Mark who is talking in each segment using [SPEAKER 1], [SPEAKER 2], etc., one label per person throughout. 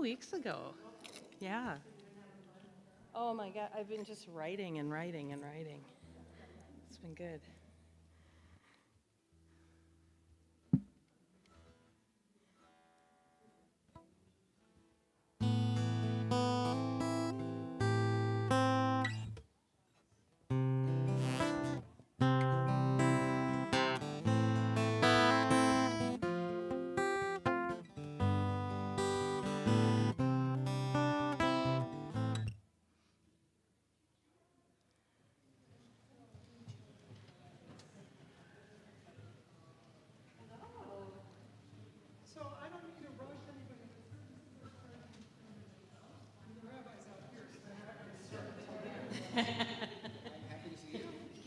[SPEAKER 1] weeks ago. Yeah. Oh my God, I've been just writing and writing and writing. It's been good.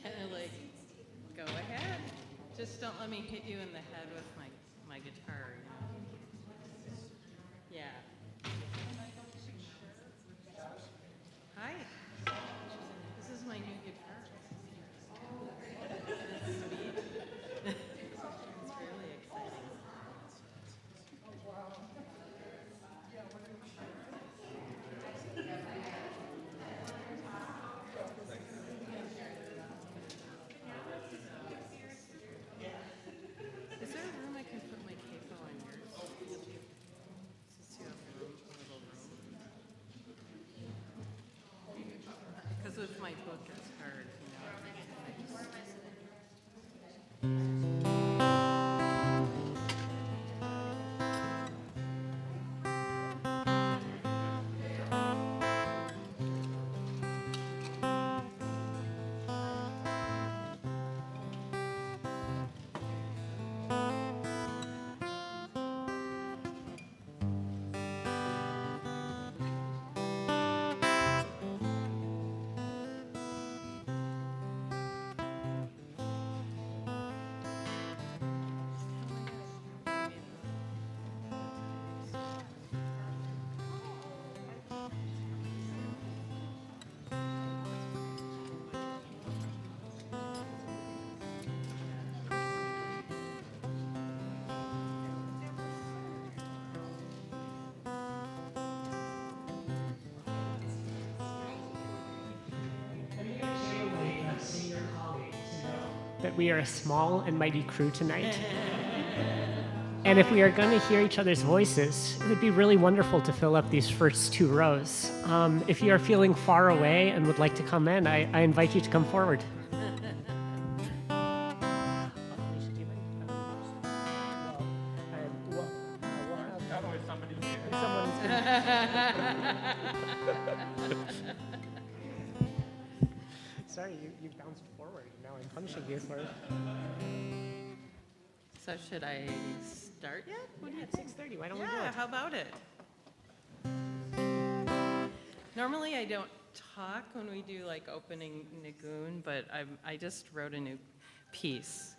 [SPEAKER 1] Kind of like, go ahead. Just don't let me hit you in the head with my guitar. Yeah. Hi. This is my new guitar. That's sweet. It's really exciting. Is there a room I can put my capo on yours? Since you have a little room. Because with my book, it's hard, you know.
[SPEAKER 2] That we are a small and mighty crew tonight. And if we are going to hear each other's voices, it would be really wonderful to fill up these first two rows. If you are feeling far away and would like to come in, I invite you to come forward. Sorry, you bounced forward. Now I'm punishing you for it.
[SPEAKER 1] So should I start yet? What do you
[SPEAKER 2] At
[SPEAKER 1] think?
[SPEAKER 2] 6:30, why don't we do
[SPEAKER 1] Yeah,
[SPEAKER 2] it?
[SPEAKER 1] how about it? Normally I don't talk when we do like opening Nagoon, but I just wrote a new piece.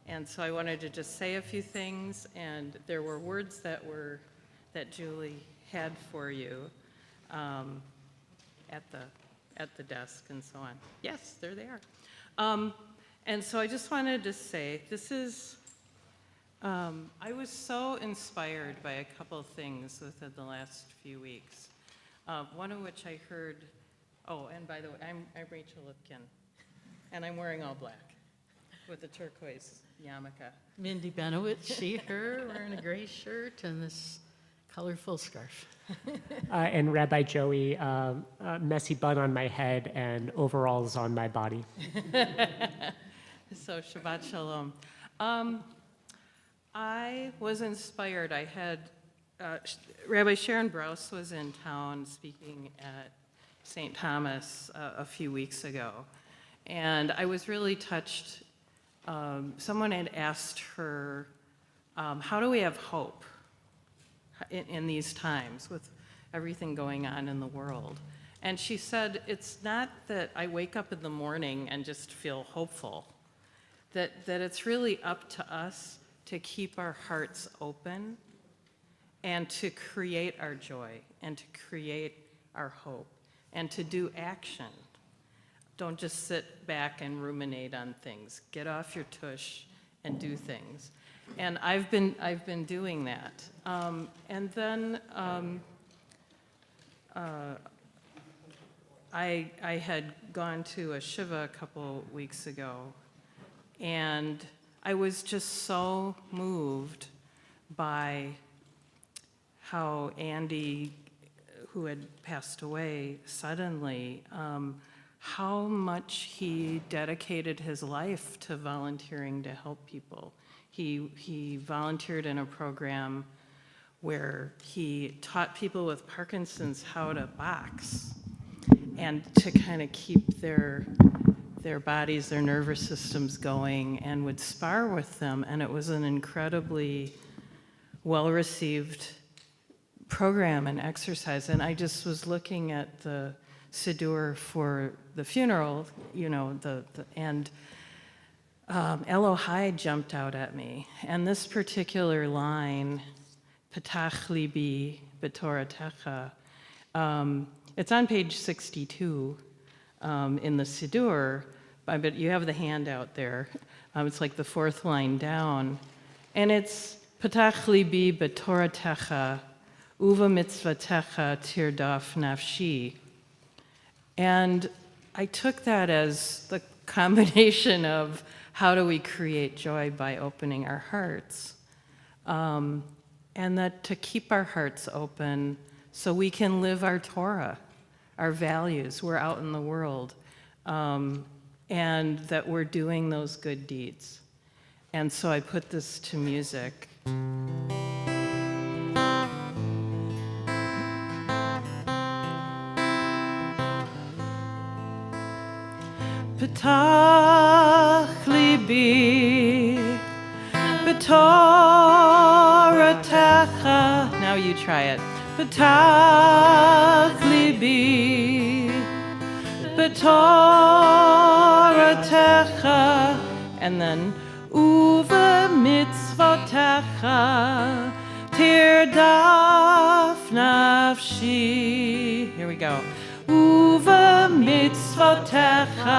[SPEAKER 1] And so I wanted to just say a few things, and there were words that Julie had for you at the desk and so on. Yes, there they are. And so I just wanted to say, this is, I was so inspired by a couple of things within the last few weeks. One of which I heard, oh, and by the way, I'm Rachel Lipkin, and I'm wearing all black with a turquoise yarmulke.
[SPEAKER 3] Mindy Benowitz, she, her, wearing a gray shirt and this colorful scarf.
[SPEAKER 2] And Rabbi Joey, a messy bun on my head and overalls on my body.
[SPEAKER 1] So Shabbat Shalom. I was inspired. I had Rabbi Sharon Brous was in town speaking at St. Thomas a few weeks ago, and I was really touched. Someone had asked her, how do we have hope in these times with everything going on in the world? And she said, it's not that I wake up in the morning and just feel hopeful, that it's really up to us to keep our hearts open and to create our joy and to create our hope and to do action. Don't just sit back and ruminate on things. Get off your tush and do things. And I've been doing that. And then I had gone to a Shiva a couple weeks ago, and I was just so moved by how Andy, who had passed away suddenly, how much he dedicated his life to volunteering to help people. He volunteered in a program where he taught people with Parkinson's how to box and to kind of keep their bodies, their nervous systems going, and would spar with them. And it was an incredibly well-received program and exercise. And I just was looking at the Siddur for the funeral, you know, and Elohai jumped out at me. And this particular line, Petach libi b'toratecha, it's on page 62 in the Siddur, but you have the handout there. It's like the fourth line down. And it's Petach libi b'toratecha, uva mitzvatecha tirdaf nafshi. And I took that as the combination of how do we create joy by opening our hearts, and that to keep our hearts open so we can live our Torah, our values. We're out in the world, and that we're doing those good deeds. And so I put this to music. Petach libi b'toratecha. Now you try it. Petach libi b'toratecha. And then uva mitzvotecha tirdaf nafshi. Here we go. Uva mitzvotecha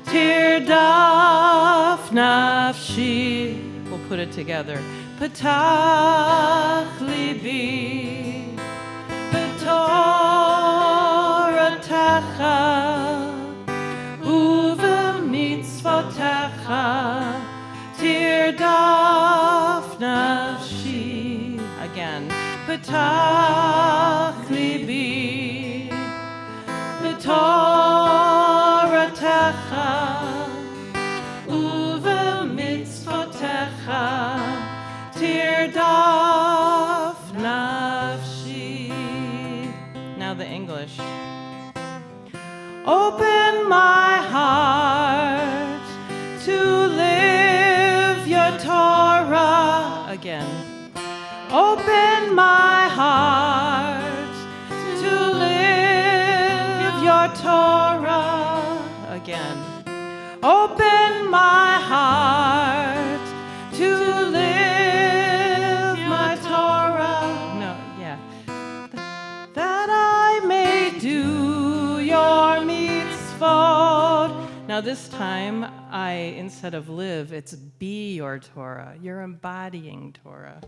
[SPEAKER 1] tirdaf nafshi. We'll put it together. Petach libi b'toratecha uva mitzvotecha tirdaf nafshi. Again. Petach libi b'toratecha uva mitzvotecha tirdaf nafshi. Now the English. Open my heart to live your Torah. Again. Open my heart to live your Torah. Again. Open my heart to live my Torah. No, yeah. That I may do your mitzvot. Now this time, instead of live, it's be your Torah. You're embodying Torah.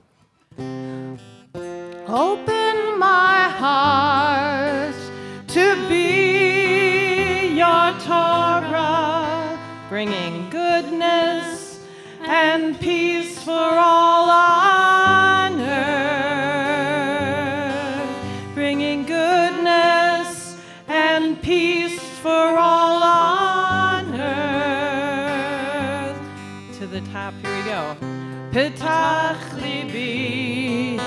[SPEAKER 1] Open my heart to be your Torah, bringing goodness and peace for all on earth, bringing goodness and peace for all on earth. To the top, here we go. Petach libi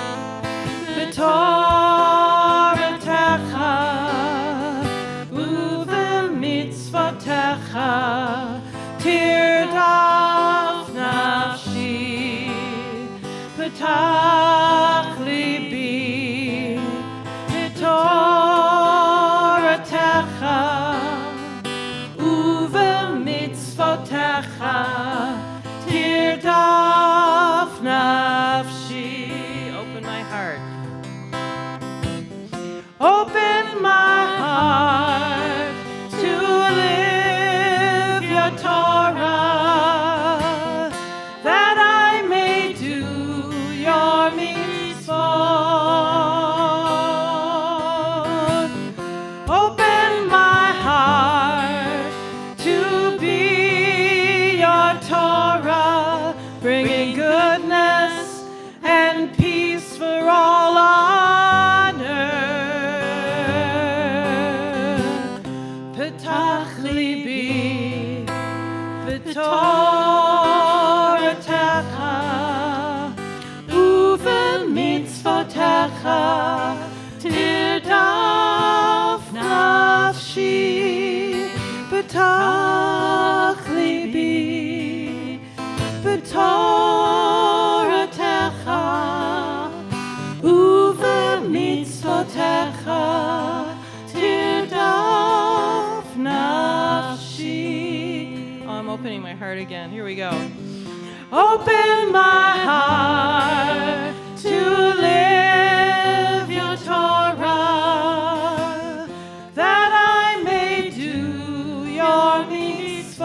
[SPEAKER 1] b'toratecha uva mitzvotecha tirdaf nafshi. Petach libi b'toratecha uva mitzvotecha tirdaf nafshi. Open my heart. Open my heart to live your Torah, that I may do your mitzvot. b'toratecha u'v'mitzvotecha tirdaf nafshi b'tach libi b'toratecha u'v'mitzvotecha tirdaf nafshi. Oh, I'm opening my heart again. Here we go. Open my heart to live your Torah, that I may do your mitzvot.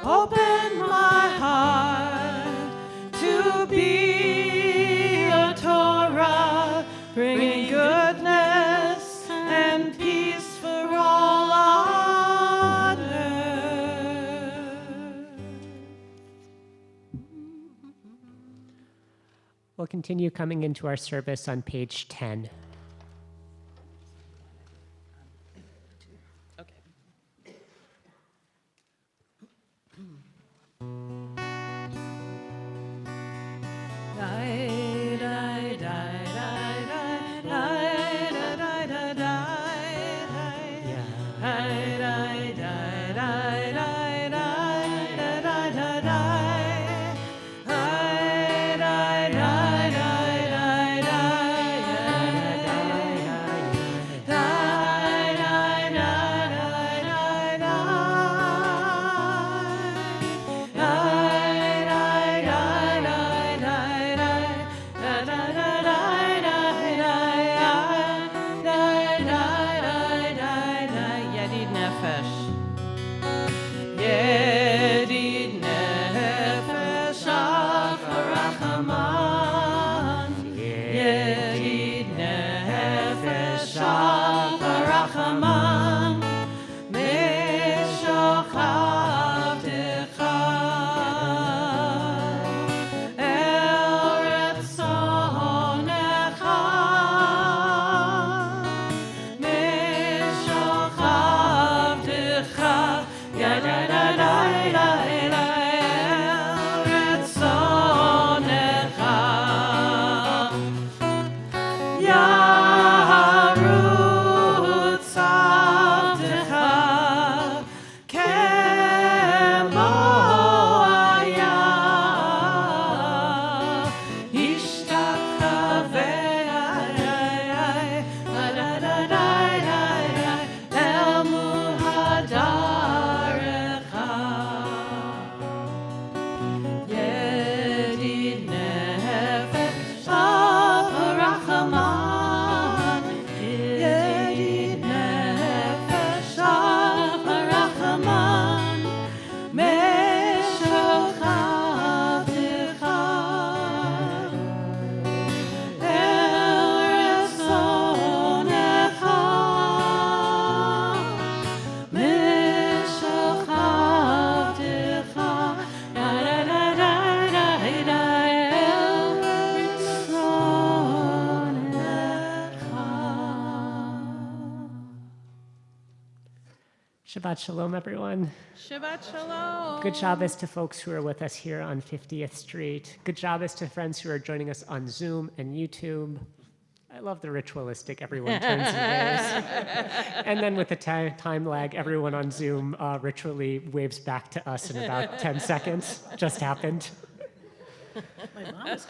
[SPEAKER 1] Open my heart to be a Torah, bringing goodness and peace for all on earth.
[SPEAKER 2] We'll continue coming into our service on page 10.
[SPEAKER 1] Okay.
[SPEAKER 2] Shabbat Shalom, everyone.
[SPEAKER 1] Shabbat Shalom.
[SPEAKER 2] Good Shabbos to folks who are with us here on 50th Street. Good Shabbos to friends who are joining us on Zoom and YouTube. I love the ritualistic everyone turns and waves. And then with the time lag, everyone on Zoom ritually waves back to us in about 10 seconds. Just happened.
[SPEAKER 3] My mom's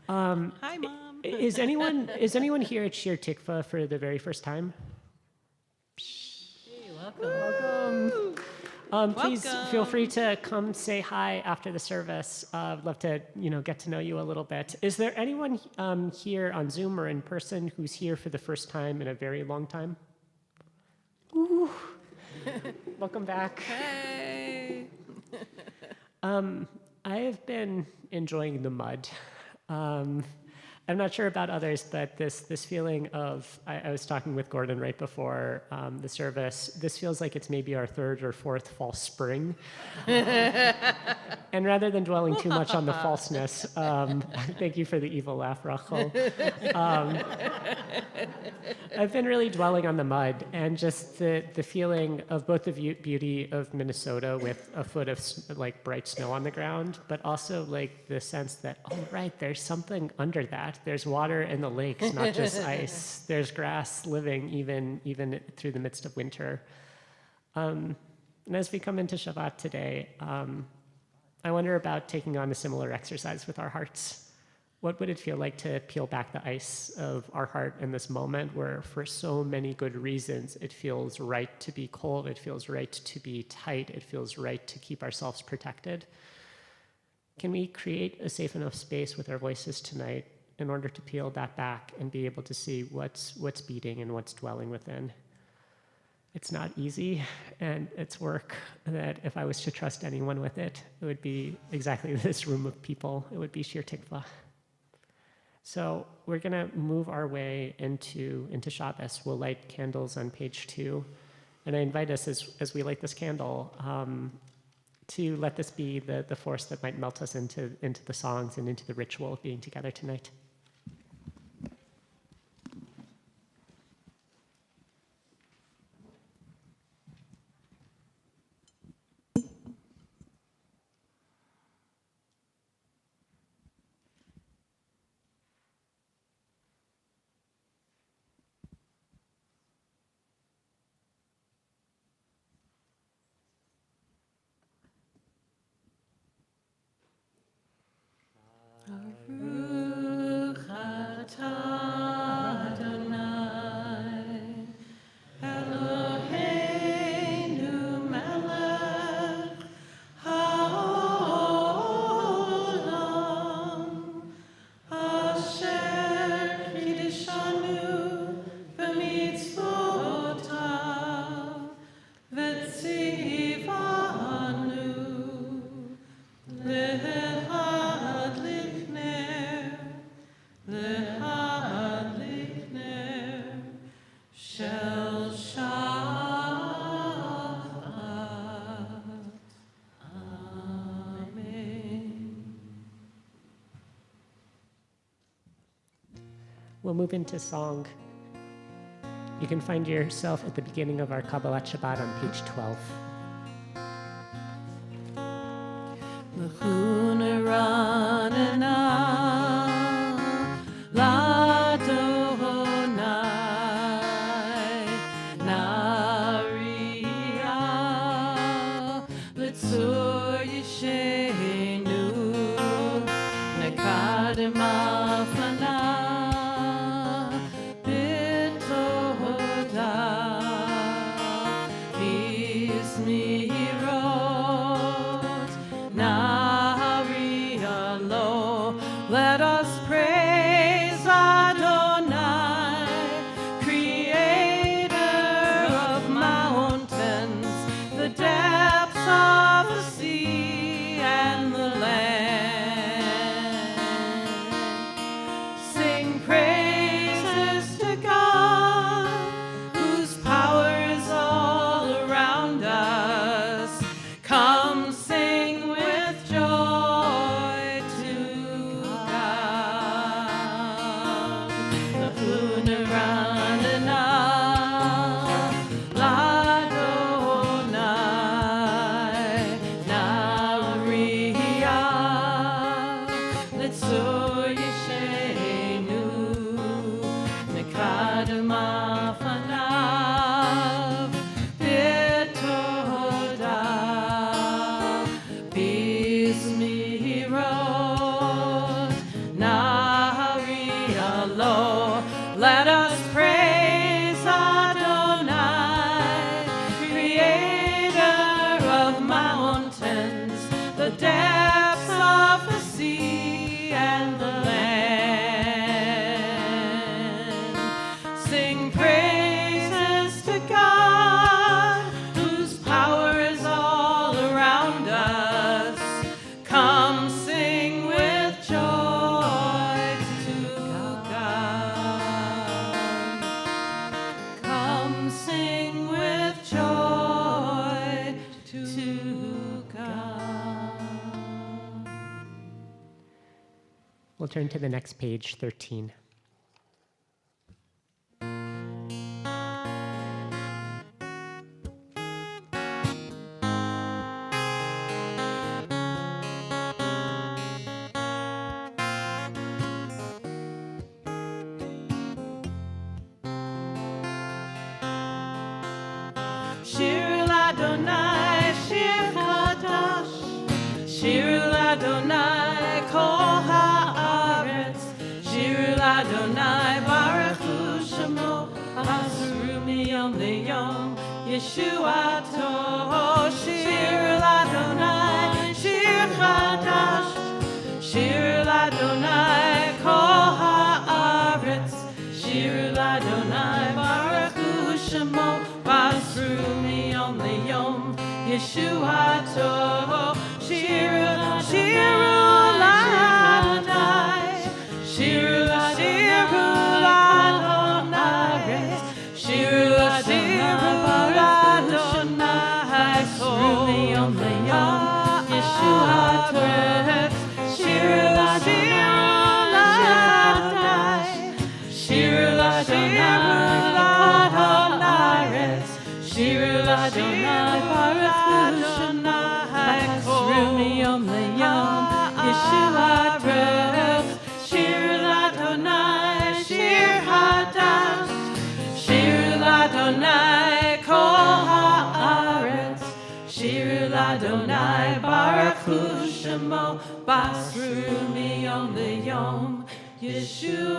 [SPEAKER 1] Hi, Mom.
[SPEAKER 2] Is anyone here at Shir Tikva for the very first time?
[SPEAKER 3] welcome.
[SPEAKER 2] Please
[SPEAKER 1] Welcome.
[SPEAKER 2] feel free to come say hi after the service. I'd love to, get to know you a little bit. Is there anyone here on Zoom or in person who's here for the first time in a very long time? Ooh. Welcome back.
[SPEAKER 1] Hey.
[SPEAKER 2] I have been enjoying the mud. I'm not sure about others, but this feeling of, I was talking with Gordon right before the service, this feels like it's maybe our third or fourth false spring. And rather than dwelling too much on the falseness, thank you for the evil laugh, Rachel. I've been really dwelling on the mud and just the feeling of both the beauty of Minnesota with a foot of like bright snow on the ground, but also like the sense that, oh right, there's something under that. There's water in the lakes, not just ice. There's grass living even through the midst of winter. And as we come into Shabbat today, I wonder about taking on a similar exercise with our hearts. What would it feel like to peel back the ice of our heart in this moment where, for so many good reasons, it feels right to be cold, it feels right to be tight, it feels right to keep ourselves protected? Can we create a safe enough space with our voices tonight in order to peel that back and be able to see what's beating and what's dwelling within? It's not easy, and it's work that if I was to trust anyone with it, it would be exactly this room of people. It would be Shir Tikva. So we're going to move our way into Shabbos. We'll light candles on page 2. And I invite us, as we light this candle, to let this be the force that might melt us into the songs and into the ritual of being together tonight.
[SPEAKER 1] Baruch atah Adonai, Eloheinu melech haolam, asher kiddushanu b'mitzvotav v'tzivanu L'hadlik ner shel Shabbat. Amen.
[SPEAKER 2] We'll move into song. You can find yourself at the beginning of our Kabbalat Shabbat on page 12.
[SPEAKER 1] Now
[SPEAKER 2] turn to the next page, 13.
[SPEAKER 1] Shir Ladonai, Shir Chadash, Shir Ladonai, Kol Haaretz, Shir Ladonai, Baruch Hu Shemo, Asru Miyom Leyom, Yeshuato, Shir Ladonai, Shir Chadash, Shir Ladonai, Kol Haaretz, Shir Ladonai, Baruch Hu Shemo, Basru Miyom Leyom, Yeshuato, Shir Ladonai, Shir Ladonai, Shir Ladonai, Basru Miyom Leyom, Yeshuato, Shir Ladonai, Shir Ladonai, Shir Ladonai, Baruch Hu Shonai, Basru Miyom Leyom, Yeshuato, Shir Ladonai, Shir Hadash, Shir Ladonai, Kol Haaretz, Shir Ladonai, Baruch Hu Shemo, Basru Miyom Leyom, Yeshuato.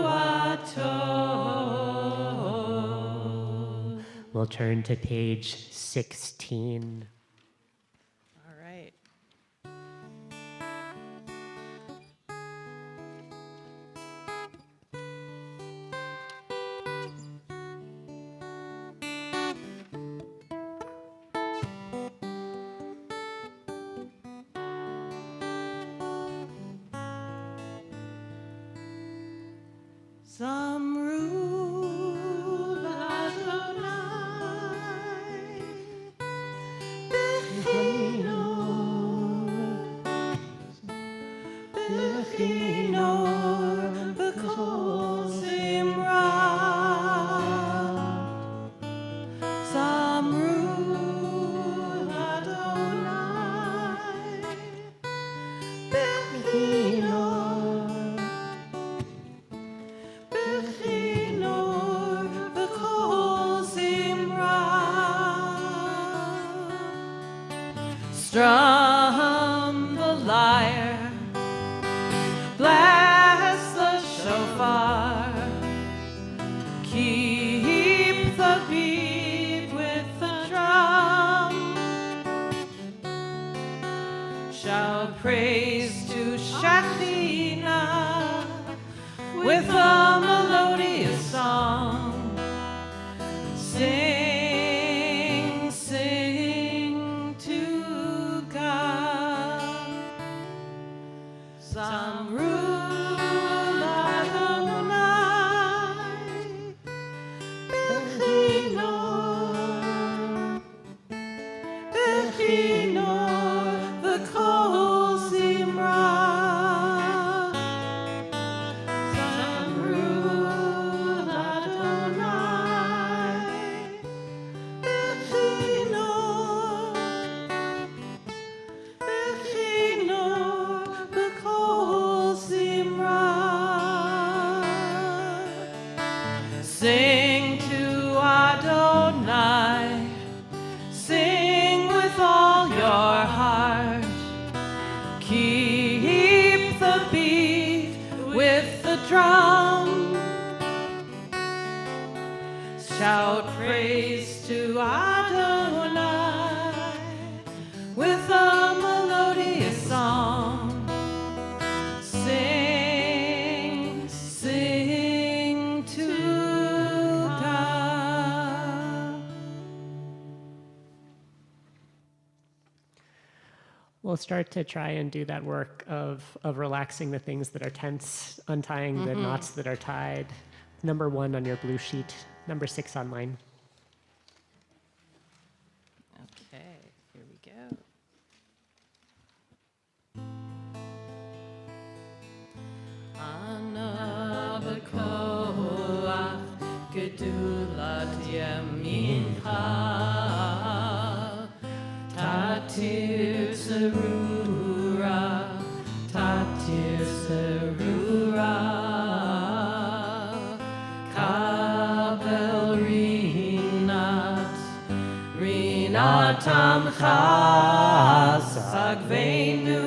[SPEAKER 2] We'll turn to page 16.
[SPEAKER 1] All right. Zamru Ladonai, Bechinor, B'kol Zimra. Zamru Ladonai, Bechinor, Bechinor, B'kol Zimra. Strum the lyre, blast the shofar, keep the beat with the drum. Shout praise to Shekhinah with a melodious song. Sing, sing to God. Zamru Ladonai, Bechinor, Bechinor, B'kol Zimra. Zamru Ladonai, Bechinor, Bechinor, B'kol Zimra. Sing to Adonai, sing with all your heart. Keep the beat with the drum. Shout praise to Adonai with a melodious song. Sing, sing to God.
[SPEAKER 2] We'll start to try and do that work of relaxing the things that are tense, untying the knots that are tied. Number 1 on your blue sheet, number 6 on mine.
[SPEAKER 1] Okay, here we go. Anna b'koach gedulat yamincha tatir serura kabel rinat amcha sagvenu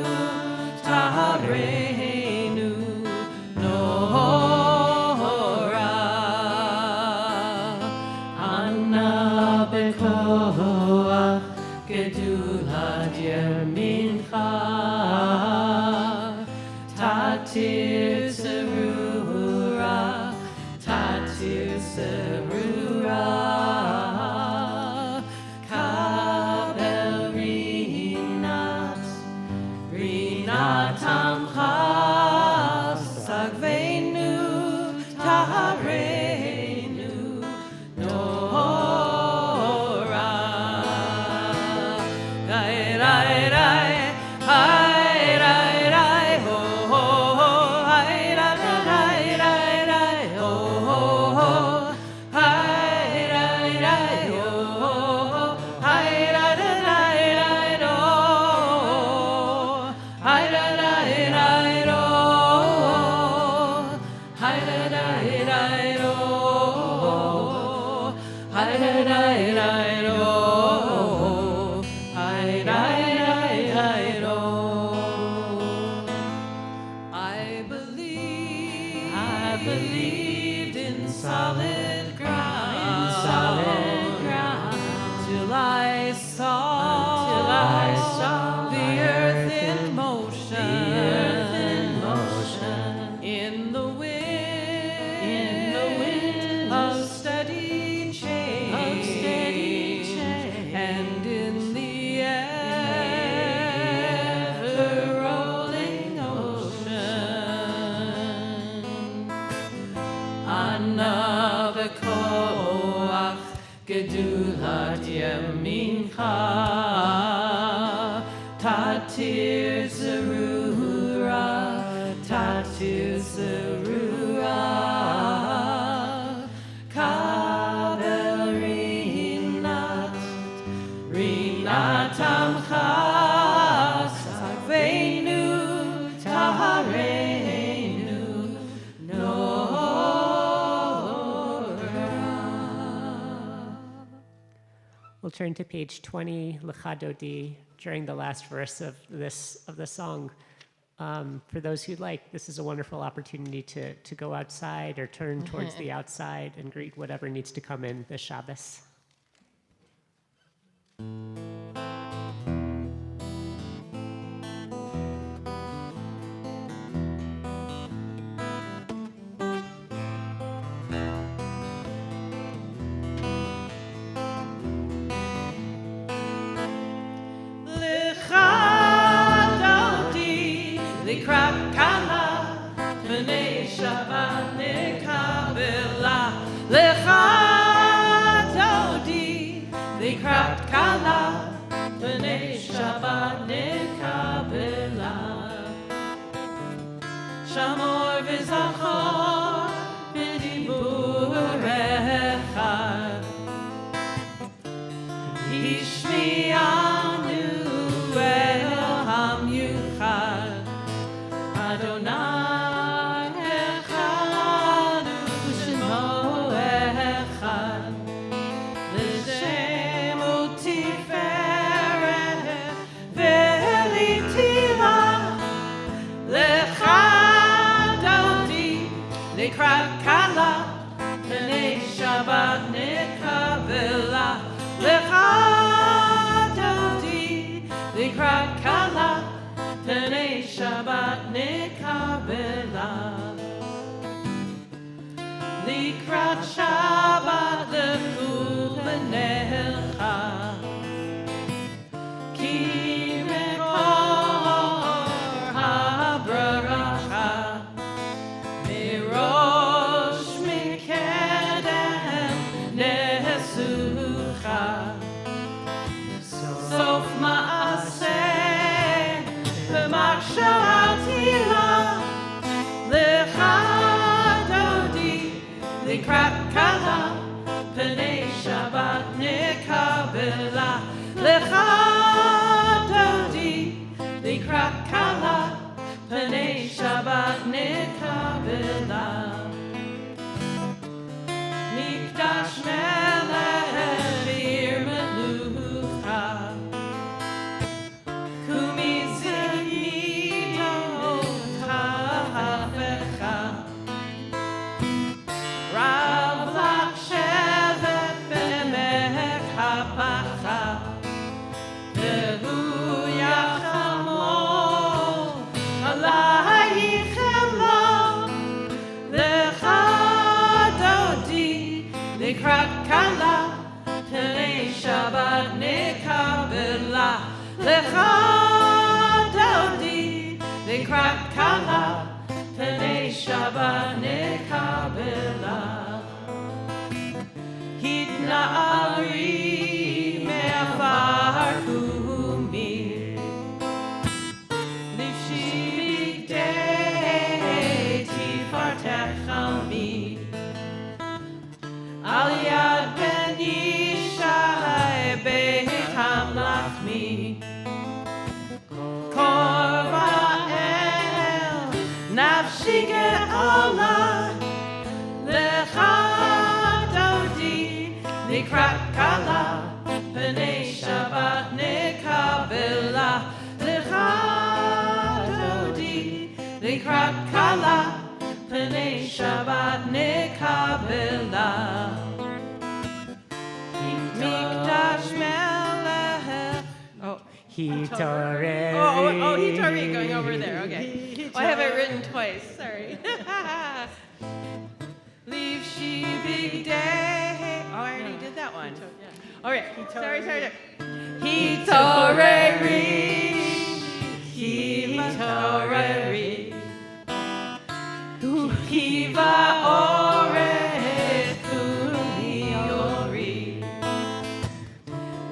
[SPEAKER 1] tahareinu nora Anna b'koach gedulat yamincha tatir serura kabel rinat amcha sagvenu tahareinu nora rai rai rai hai rai rai ho ho ho hai rai rai rai rai ho ho ho hai rai rai ho ho ho hai rai rai rai do hai rai rai rai do hai rai rai rai do hai rai rai rai do hai rai rai rai do I believed in solid ground, till I saw the earth in motion, in the wind of steady change, and in the ever-rolling ocean. Anna b'koach gedulat yamincha tatir serura kabel rinat amcha sagvenu tahareinu
[SPEAKER 2] We'll turn to page 20, L'chadodi, during the last verse of the song. For those who'd like, this is a wonderful opportunity to go outside or turn towards the outside and greet whatever needs to come in this Shabbos.
[SPEAKER 1] לקראת קלה, פני שבת נקבלה. לך דודי, לקראת קלה, פני שבת נקבלה. שמור וזכור בדיבורך, השמיענו אל המיוחד. Adonai echad u'shemo echad, l'shem u'tiferet ve'litila, lecha dodi לקראת קלה, פני שבת נקבלה. lecha dodi לקראת קלה, פני שבת נקבלה. לקראת שבת לכו פניך, כי מקור הברכה מראש Shabbat nekabela lecha dodi likrat kala Pnei Shabbat nekabela Mikdash melech bir melucha Kumi zidito hafecha Rav lach shevet b'mech hapacha Vehu yachamo alayich elo Lecha dodi likrat kala Pnei Shabbat nekabela Lecha dodi likrat kala Pnei Shabbat nekabela Hitna'ari me'afar kumi Nifshi b'gdei tifartech ami Al yad ben Yishai beit hamlachmi Korva'el nafshi ge'ala Lecha dodi likrat kala Pnei Shabbat nekabela Lecha dodi likrat kala Pnei Shabbat nekabela Mikdash melech
[SPEAKER 2] Hitorei.
[SPEAKER 1] Oh, Hitorei going over there. Okay. Oh, I have it written twice. Sorry. Leave she big day. Oh, I already did that one. All right. Sorry. Hitorei. Hitorei. Hiva oret uri uri.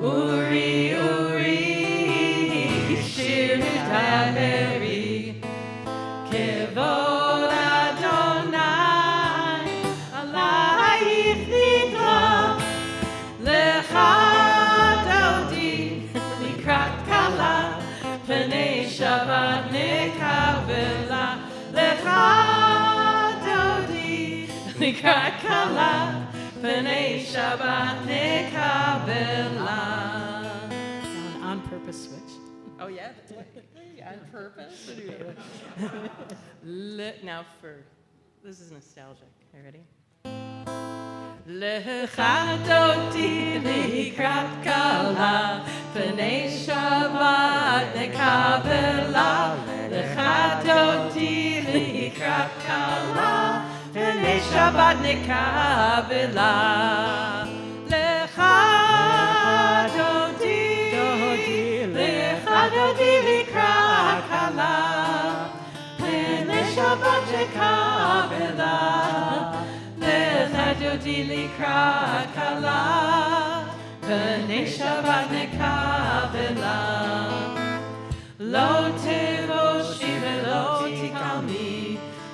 [SPEAKER 1] Uri, shir daveri, kevod Adonai, alayich nidra, lecha dodi, likrat kala, Pnei Shabbat nekabela, lecha dodi, likrat kala, Pnei Shabbat nekabela.
[SPEAKER 3] On purpose switch.
[SPEAKER 1] Oh yeah, on purpose. Now this is nostalgic. Are you ready? Lecha dodi likrat kala, Pnei Shabbat nekabela. Lecha dodi likrat kala, Pnei Shabbat nekabela. Lecha dodi likrat kala, Pnei Shabbat nekabela. Lecha dodi likrat kala, Pnei Shabbat nekabela. Lo tevoshi velo tikami,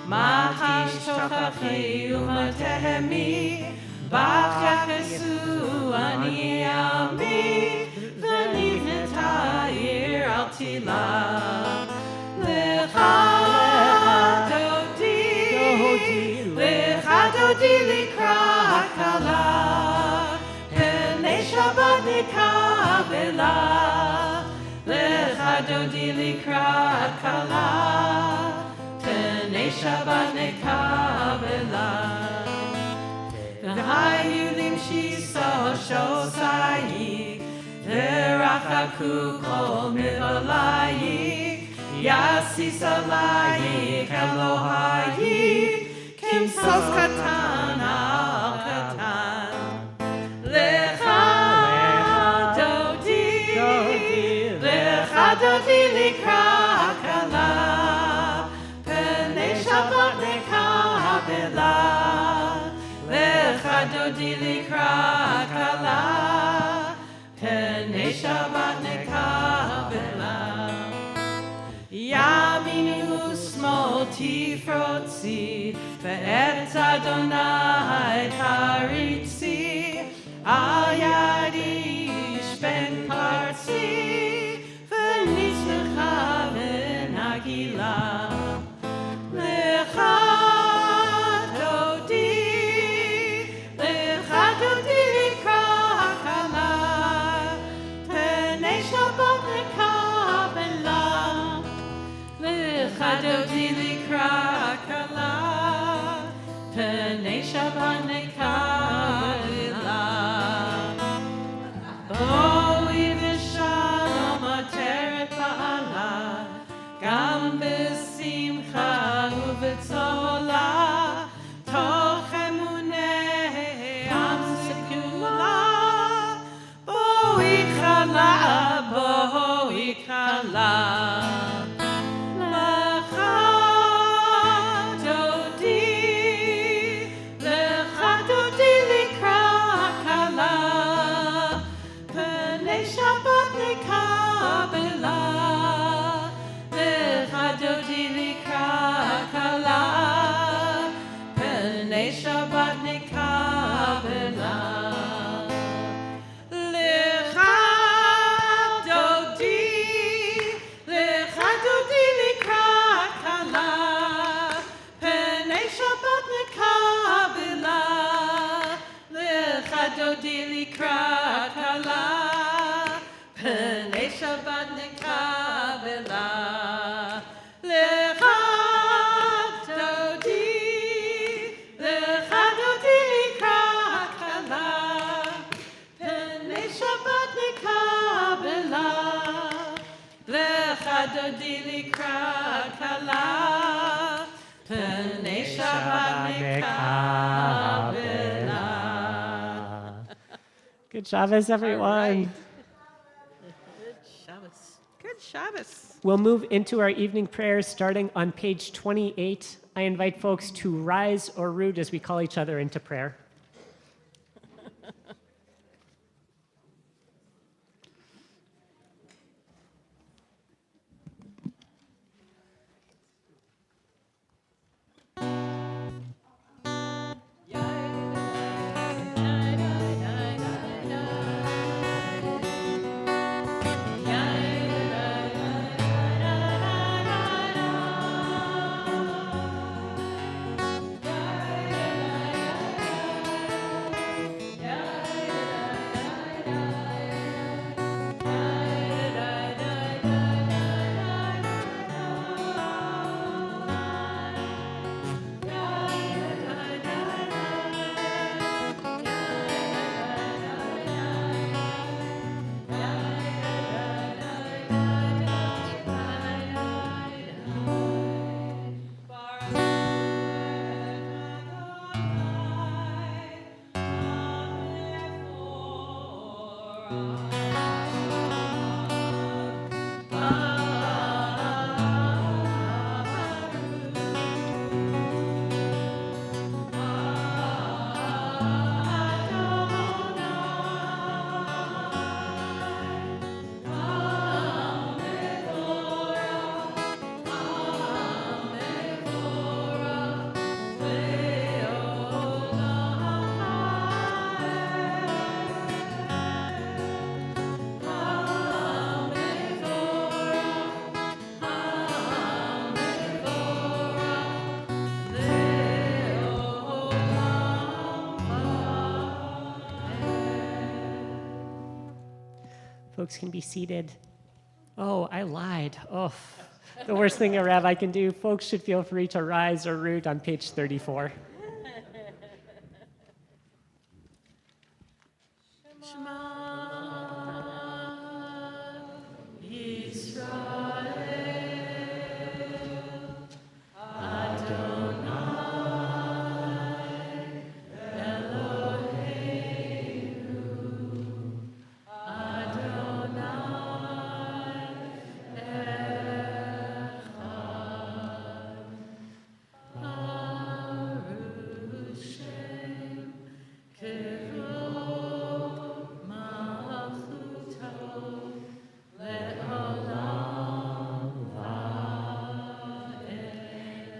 [SPEAKER 1] Mahash tochachi umatehemi, Bachachesu ani ami, V'nivneta ir al tila. Lecha dodi likrat kala, Pnei Shabbat nekabela. Lecha dodi likrat kala, Pnei Shabbat nekabela. V'hayulim shiso shosayi, V'rachaku kol mivalayi, Yasis alayi Elohayi, Kimsos katan al katan. Lecha dodi likrat kala, Pnei Shabbat nekabela. Lecha dodi likrat kala, Pnei Shabbat nekabela. Yaminu smol tifrotzi, Ve'et Adonai taritzi, Al kala. Lecha dodi, lecha dodi likra kala. P'nei Shabbat nekabela. Lecha dodi likra kala. P'nei Shabbat nekabela. Lecha dodi, lecha dodi likra kala. P'nei Shabbat nekabela. Lecha dodi likra kala. P'nei Shabbat nekabela. Lecha dodi, lecha dodi likra kala. P'nei Shabbat nekabela. Lecha dodi likra kala. P'nei Shabbat nekabela.
[SPEAKER 2] Good Shabbos, everyone.
[SPEAKER 3] Good Shabbos.
[SPEAKER 1] Good Shabbos.
[SPEAKER 2] We'll move into our evening prayers starting on page 28. I invite folks to rise or root as we call each other into prayer. Folks can be seated. Oh, I lied. Oh, the worst thing a rabbi can do. Folks should feel free to rise or root on page 34.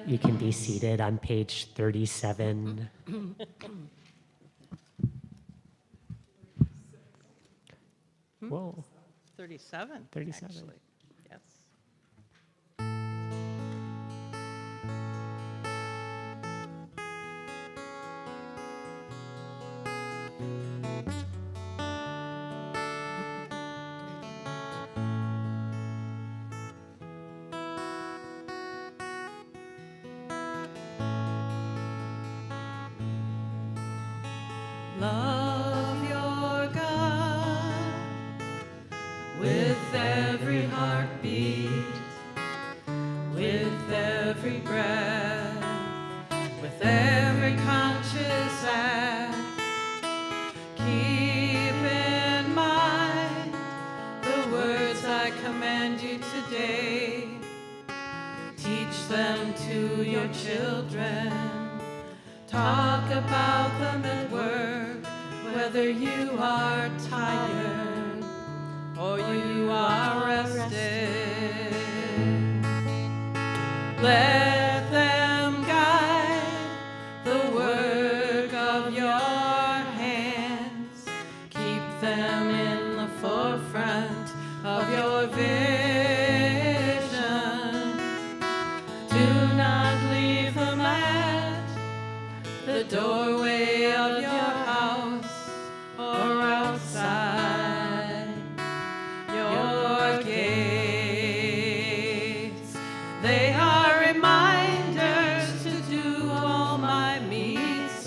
[SPEAKER 2] You can be seated on page 37. Whoa,
[SPEAKER 1] 37.
[SPEAKER 2] 37.
[SPEAKER 1] Actually. Yes. Love your God with every heartbeat, with every breath, with every conscious act. Keep in mind the words I command to your children. Talk about them at work, whether you are tired or you are rested. Let them guide the work of your hands. Keep them in the forefront of your vision. Do not leave them at the doorway of your house or outside your gates. They are reminders to do all my meats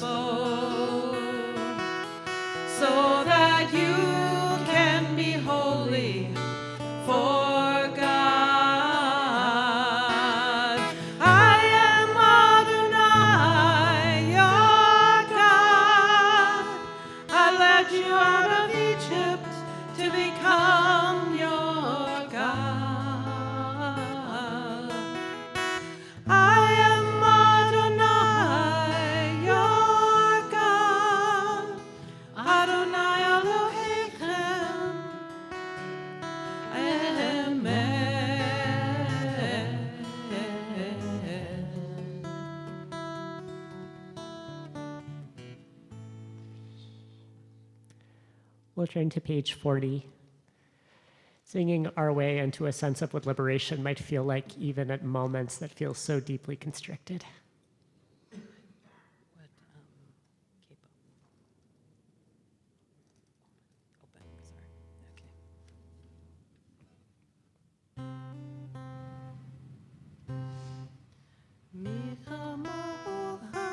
[SPEAKER 1] so that you can be holy for God. I am Adonai, your God. I led you out of Egypt to become your God. I am Adonai, your God. Adonai Elohechem. Amen.
[SPEAKER 2] We'll turn to page 40. Singing our way into a sense of what liberation might feel like, even at moments that feel so deeply constricted.
[SPEAKER 1] What, capo? Open, sorry. Okay. Mi chamocha,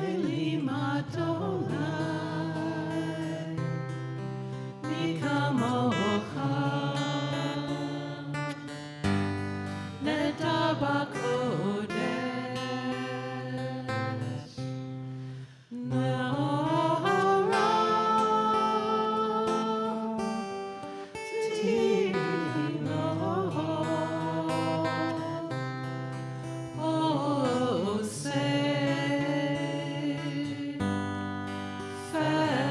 [SPEAKER 1] Elim Adonai, mi chamocha, nedar b'kodesh, nora tino, oseh, felet,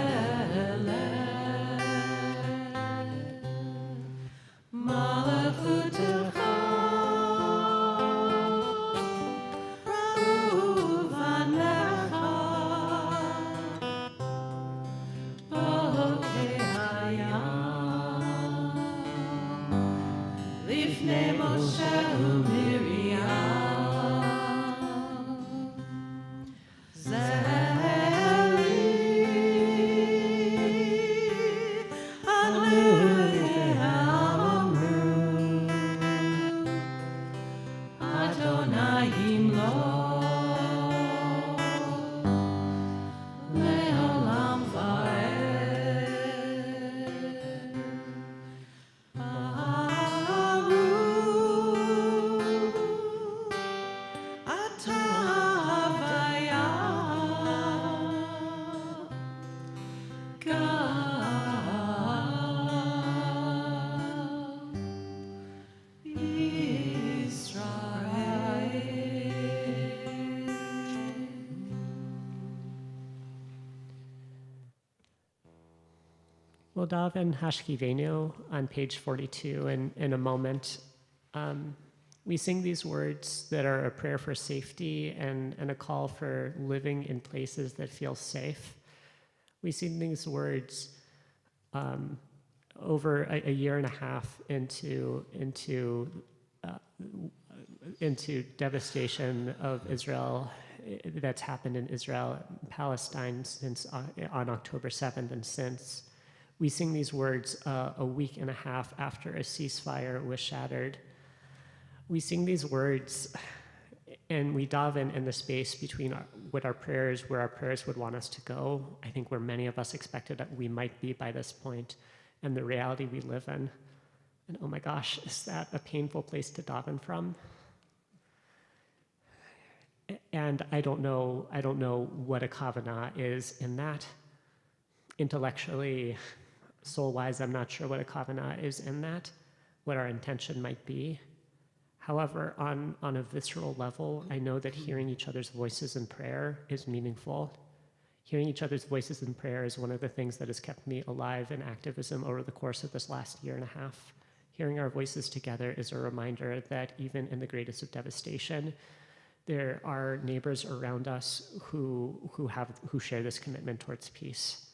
[SPEAKER 1] malachutecha, uvanecha, bokeh hayam, lifnei Moshe uMiriam, zeli, Hallelujah, Adonai Himlo, Leolam Vaed. Baruch atah Havaya, God Israel.
[SPEAKER 2] We'll daven Hashkivenu on page 42 in a moment. We sing these words that are a prayer for safety and a call for living in places that feel safe. We sing these words over a year and a half into devastation of Israel that's happened in Israel, Palestine since on October 7th and since. We sing these words a week and a half after a ceasefire was shattered. We sing these words and we daven in the space between where our prayers would want us to go, I think where many of us expected that we might be by this point, and the reality we live in. And oh my gosh, is that a painful place to daven from? And I don't know what a kavanah is in that. Intellectually, soul-wise, I'm not sure what a kavanah is in that. what our intention might be. However, on a visceral level, I know that hearing each other's voices in prayer is meaningful. Hearing each other's voices in prayer is one of the things that has kept me alive in activism over the course of this last year and a half. Hearing our voices together is a reminder that even in the greatest of devastation, there are neighbors around us who share this commitment towards peace.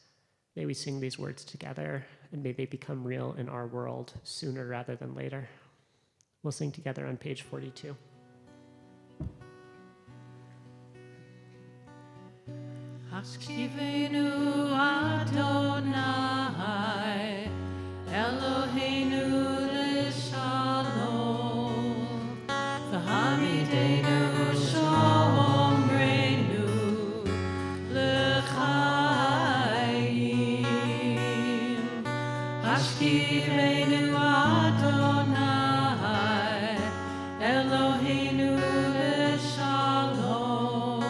[SPEAKER 2] May we sing these words together, and may they become real in our world sooner rather than later. We'll sing together on page 42.
[SPEAKER 1] Hashkivenu Adonai, Eloheinu l'shalom, v'hamidenu shomreinu l'chaim. Hashkivenu Adonai, Eloheinu l'shalom,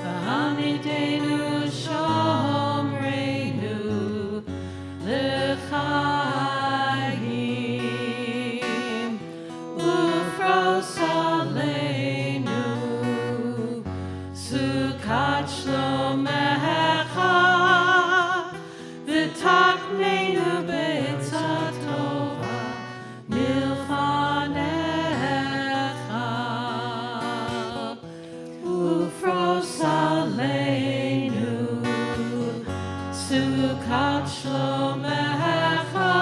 [SPEAKER 1] v'hamidenu shomreinu l'chaim. Ufros aleinu sukat shlomecha, v'taknenu b'etzah tova milfanecha. Ufros aleinu sukat shlomecha,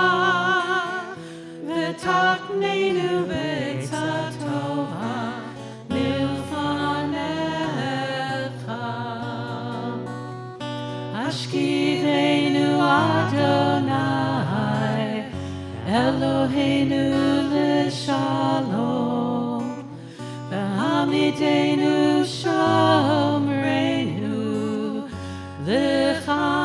[SPEAKER 1] v'taknenu b'etzah tova milfanecha. Ashkivenu Adonai, Eloheinu l'shalom, v'hamidenu shomreinu l'chaim.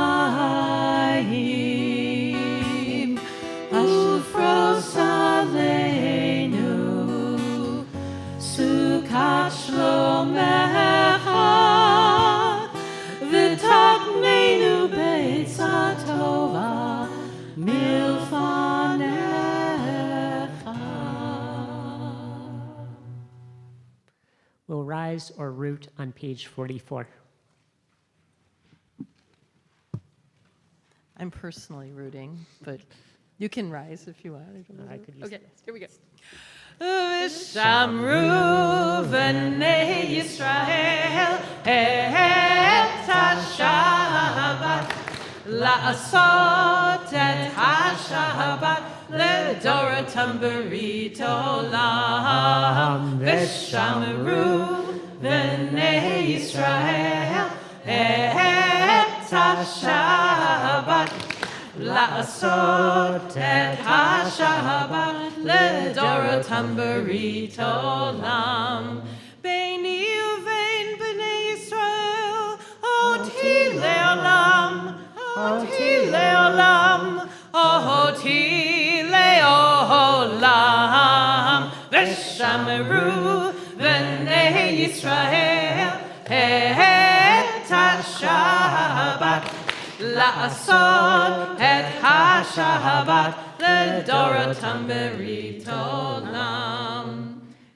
[SPEAKER 1] Ufros aleinu sukat shlomecha, v'taknenu b'etzah tova milfanecha.
[SPEAKER 2] We'll rise or root on page 44.
[SPEAKER 1] I'm personally rooting, but you can rise if you want.
[SPEAKER 2] I could use
[SPEAKER 1] Okay,
[SPEAKER 2] this.
[SPEAKER 1] here we go. V'shamru v'nei Yisrael et ha-Shabbat, la'asot et ha-Shabbat ledoratam berit olam. V'shamru v'nei Yisrael et ha-Shabbat, la'asot et ha-Shabbat ledoratam berit olam. Beini uvein b'nei Yisrael oti leolam, oti leolam, oti leolam. V'shamru v'nei Yisrael et ha-Shabbat, la'asot et ha-Shabbat ledoratam berit olam.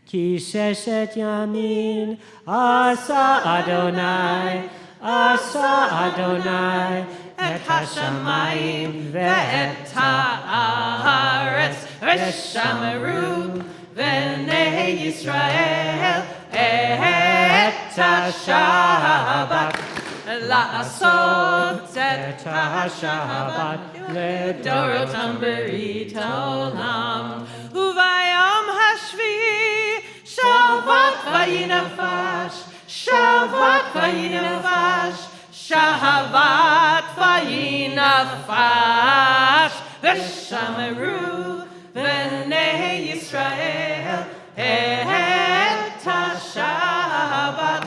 [SPEAKER 2] Ki sheshet yamin asa Adonai, asa Adonai,
[SPEAKER 1] et hashamayim ve'et ha'aretz, v'shamru v'nei Yisrael et ha-Shabbat, la'asot et ha-Shabbat ledoratam berit olam. Uvayom hashvi Shabbat vayinafash, Shabbat vayinafash, Shabbat vayinafash. V'shamru v'nei Yisrael et ha-Shabbat,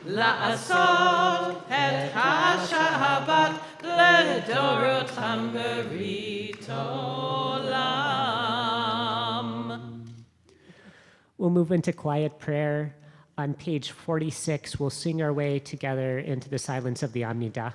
[SPEAKER 1] la'asot et ha-Shabbat ledoratam berit olam.
[SPEAKER 2] We'll move into quiet prayer. On page 46, we'll sing our way together into the silence of the Amidah.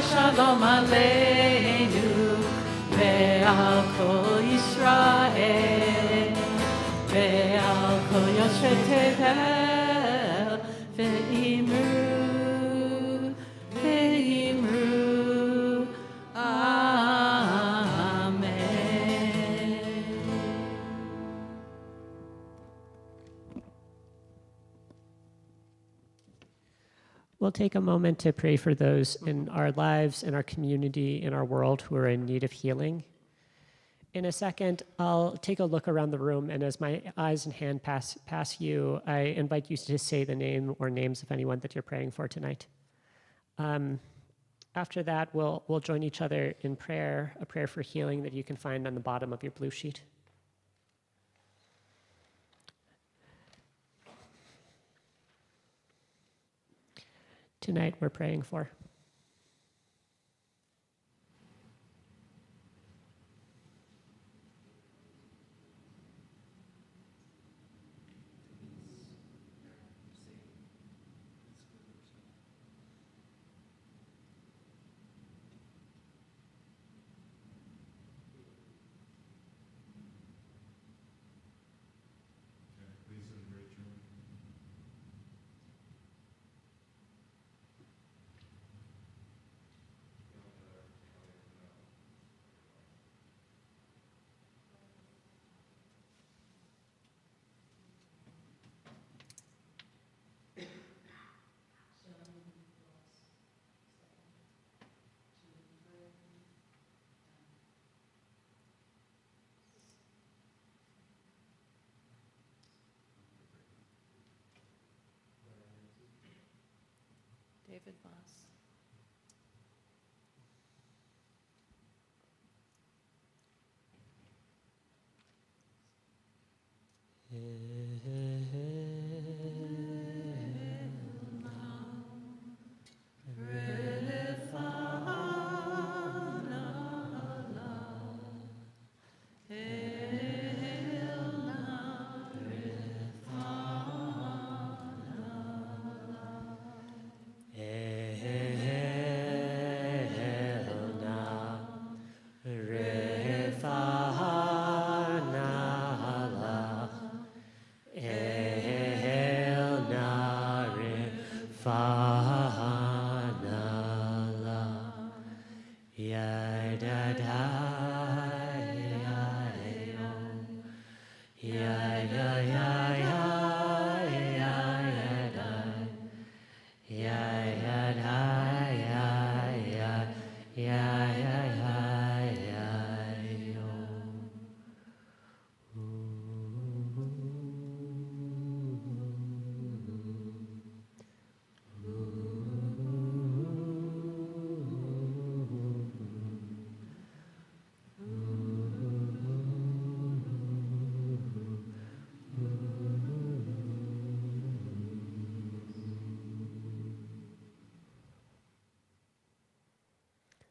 [SPEAKER 3] Shalom Aleinu ve'al kol Yisrael ve'al kol Yoshvei Tevel ve'imru Amen.
[SPEAKER 2] We'll take a moment to pray for those in our lives, in our community, in our world who are in need of healing. In a second, I'll take a look around the room, and as my eyes and hand pass you, I invite you to say the name or names of anyone that you're praying for tonight. After that, we'll join each other in prayer, a prayer for healing that you can find on the bottom of your blue sheet. Tonight, we're praying for
[SPEAKER 1] David Moss.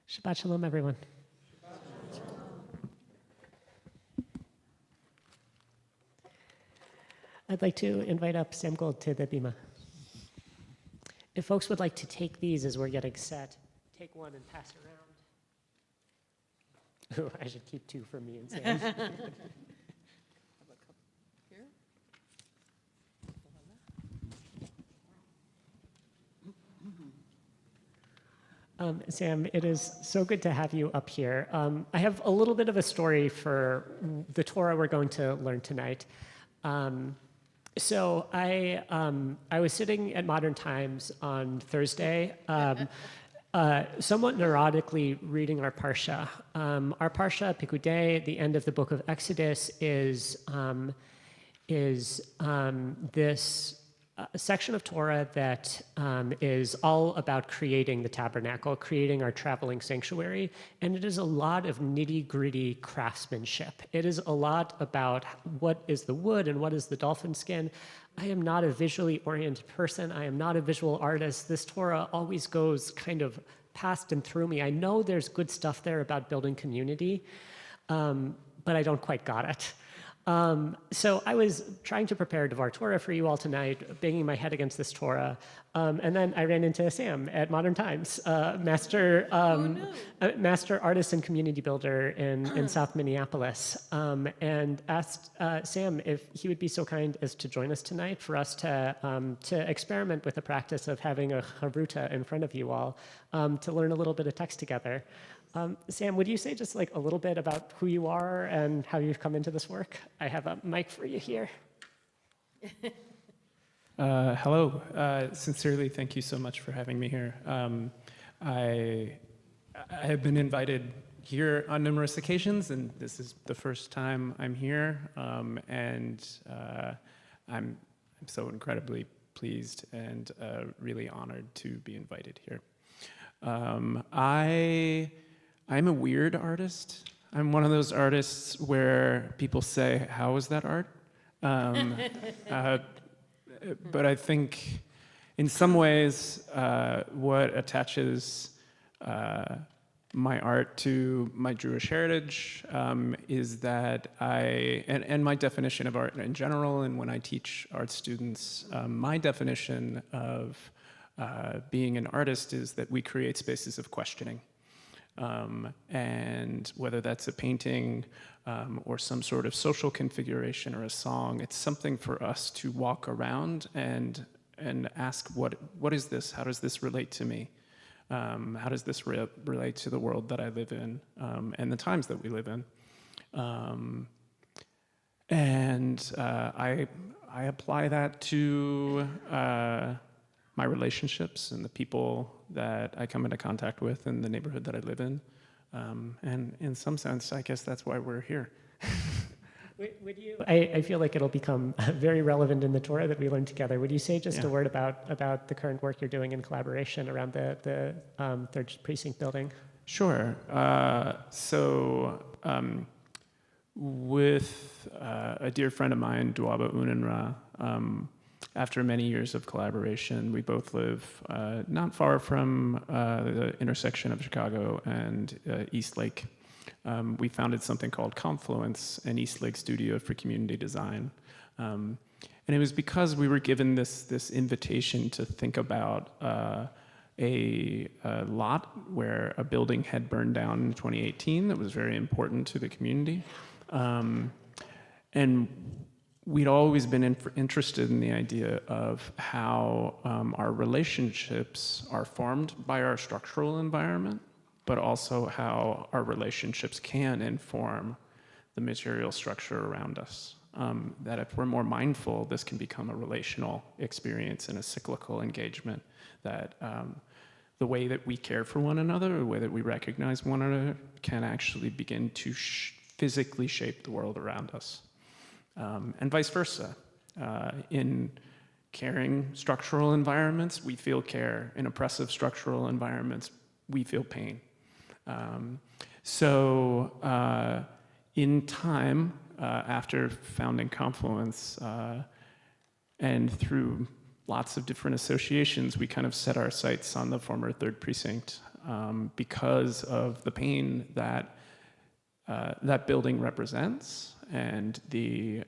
[SPEAKER 1] Shabbat Shalom, everyone. I'd like to invite up Sam Gold to the bima. If folks would like to take these as we're getting set, take one and pass around. Ooh, I should keep two for me and Sam. Here?
[SPEAKER 2] Sam, it is so good to have you up here. I have a little bit of a story for the Torah we're going to learn tonight. So I was sitting at Modern Times on Thursday, somewhat neurotically reading our Parsha. Our Parsha, Pikudei, the end of the book of Exodus, is this section of Torah that is all about creating the tabernacle, creating our traveling sanctuary, and it is a lot of nitty-gritty craftsmanship. It is a lot about what is the wood and what is the dolphin skin. I am not a visually oriented person. I am not a visual artist. This Torah always goes kind of past and through me. I know there's good stuff there about building community, but I don't quite got it. So I was trying to prepare Devar Torah for you all tonight, banging my head against this Torah, and then I ran into Sam at Modern Times, master artist and community builder in South Minneapolis, and asked Sam if he would be so kind as to join us tonight for us to experiment with the practice of having a chavruta in front of you all to learn a little bit of text together. Sam, would you say just like a little bit about who you are and how you've come into this work? I have a mic for you here.
[SPEAKER 4] Hello. Sincerely, thank you so much for having me here. I have been invited here on numerous occasions, and this is the first time I'm here, and I'm so incredibly pleased and really honored to be invited here. I'm a weird artist. I'm one of those artists where people say, "How is that art?" But I think in some ways, what attaches my art to my Jewish heritage is that and my definition of art in general, and when I teach art students, my definition of being an artist is that we create spaces of questioning. And whether that's a painting or some sort of social configuration or a song, it's something for us to walk around and ask, what is this? How does this relate to me? How does this relate to the world that I live in and the times that we live in? I apply that to my relationships and the people that I come into contact with in the neighborhood that I live in. And in some sense, I guess that's why we're here.
[SPEAKER 2] Would you? I feel like it'll become very relevant in the Torah that we learn together. Would you say just a word about the current work you're doing in collaboration around the 3rd Precinct building?
[SPEAKER 4] Sure. With a dear friend of mine, Duaba Unanra, after many years of collaboration, we both live not far from the intersection of Chicago and East Lake. We founded something called Confluence, an East Lake studio for community design. And it was because we were given this invitation to think about a lot where a building had burned down in 2018 that was very important to the community. And we'd always been interested in the idea of how our relationships are formed by our structural environment, but also how our relationships can inform the material structure around us. That if we're more mindful, this can become a relational experience and a cyclical engagement, that the way that we care for one another, the way that we recognize one another, can actually begin to physically shape the world around us. And vice versa. In caring structural environments, we feel care. In oppressive structural environments, we feel pain. In time, after founding Confluence, and through lots of different associations, we kind of set our sights on the former 3rd Precinct because of the pain that that building represents, and the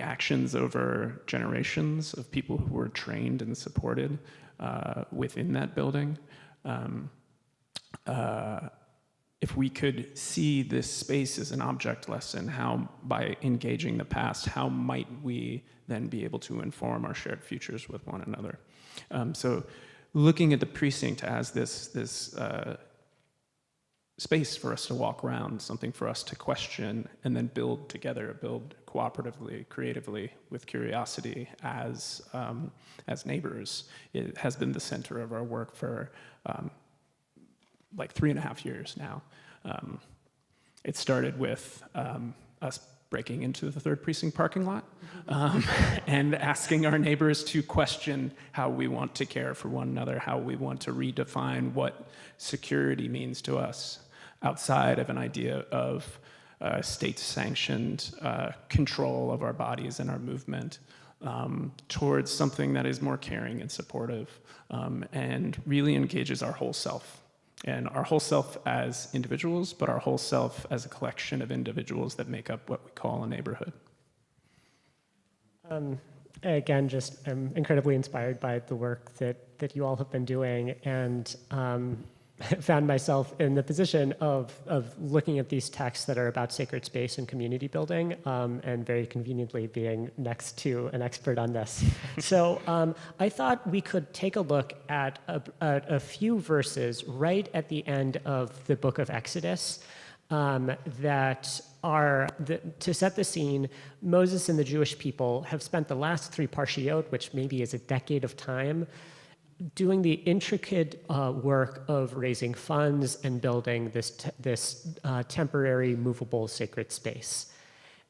[SPEAKER 4] actions over generations of people who were trained and supported within that building. If we could see this space as an object lesson, how by engaging the past, how might we then be able to inform our shared futures with one another? So looking at the precinct as this space for us to walk around, something for us to question, and then build together, build cooperatively, creatively, with curiosity as neighbors. It has been the center of our work for like 3.5 years now. It started with us breaking into the 3rd Precinct parking lot and asking our neighbors to question how we want to care for one another, how we want to redefine what security means to us outside of an idea of state-sanctioned control of our bodies and our movement, towards something that is more caring and supportive, and really engages our whole self. And our whole self as individuals, but our whole self as a collection of individuals that make up what we call a neighborhood.
[SPEAKER 2] Again, just I'm incredibly inspired by the work that you all have been doing, and found myself in the position of looking at these texts that are about sacred space and community building, and very conveniently being next to an expert on this. So I thought we could take a look at a few verses right at the end of the book of Exodus that are, to set the scene. Moses and the Jewish people have spent the last 3 parshiot, which maybe is a decade of time, doing the intricate work of raising funds and building this temporary movable sacred space.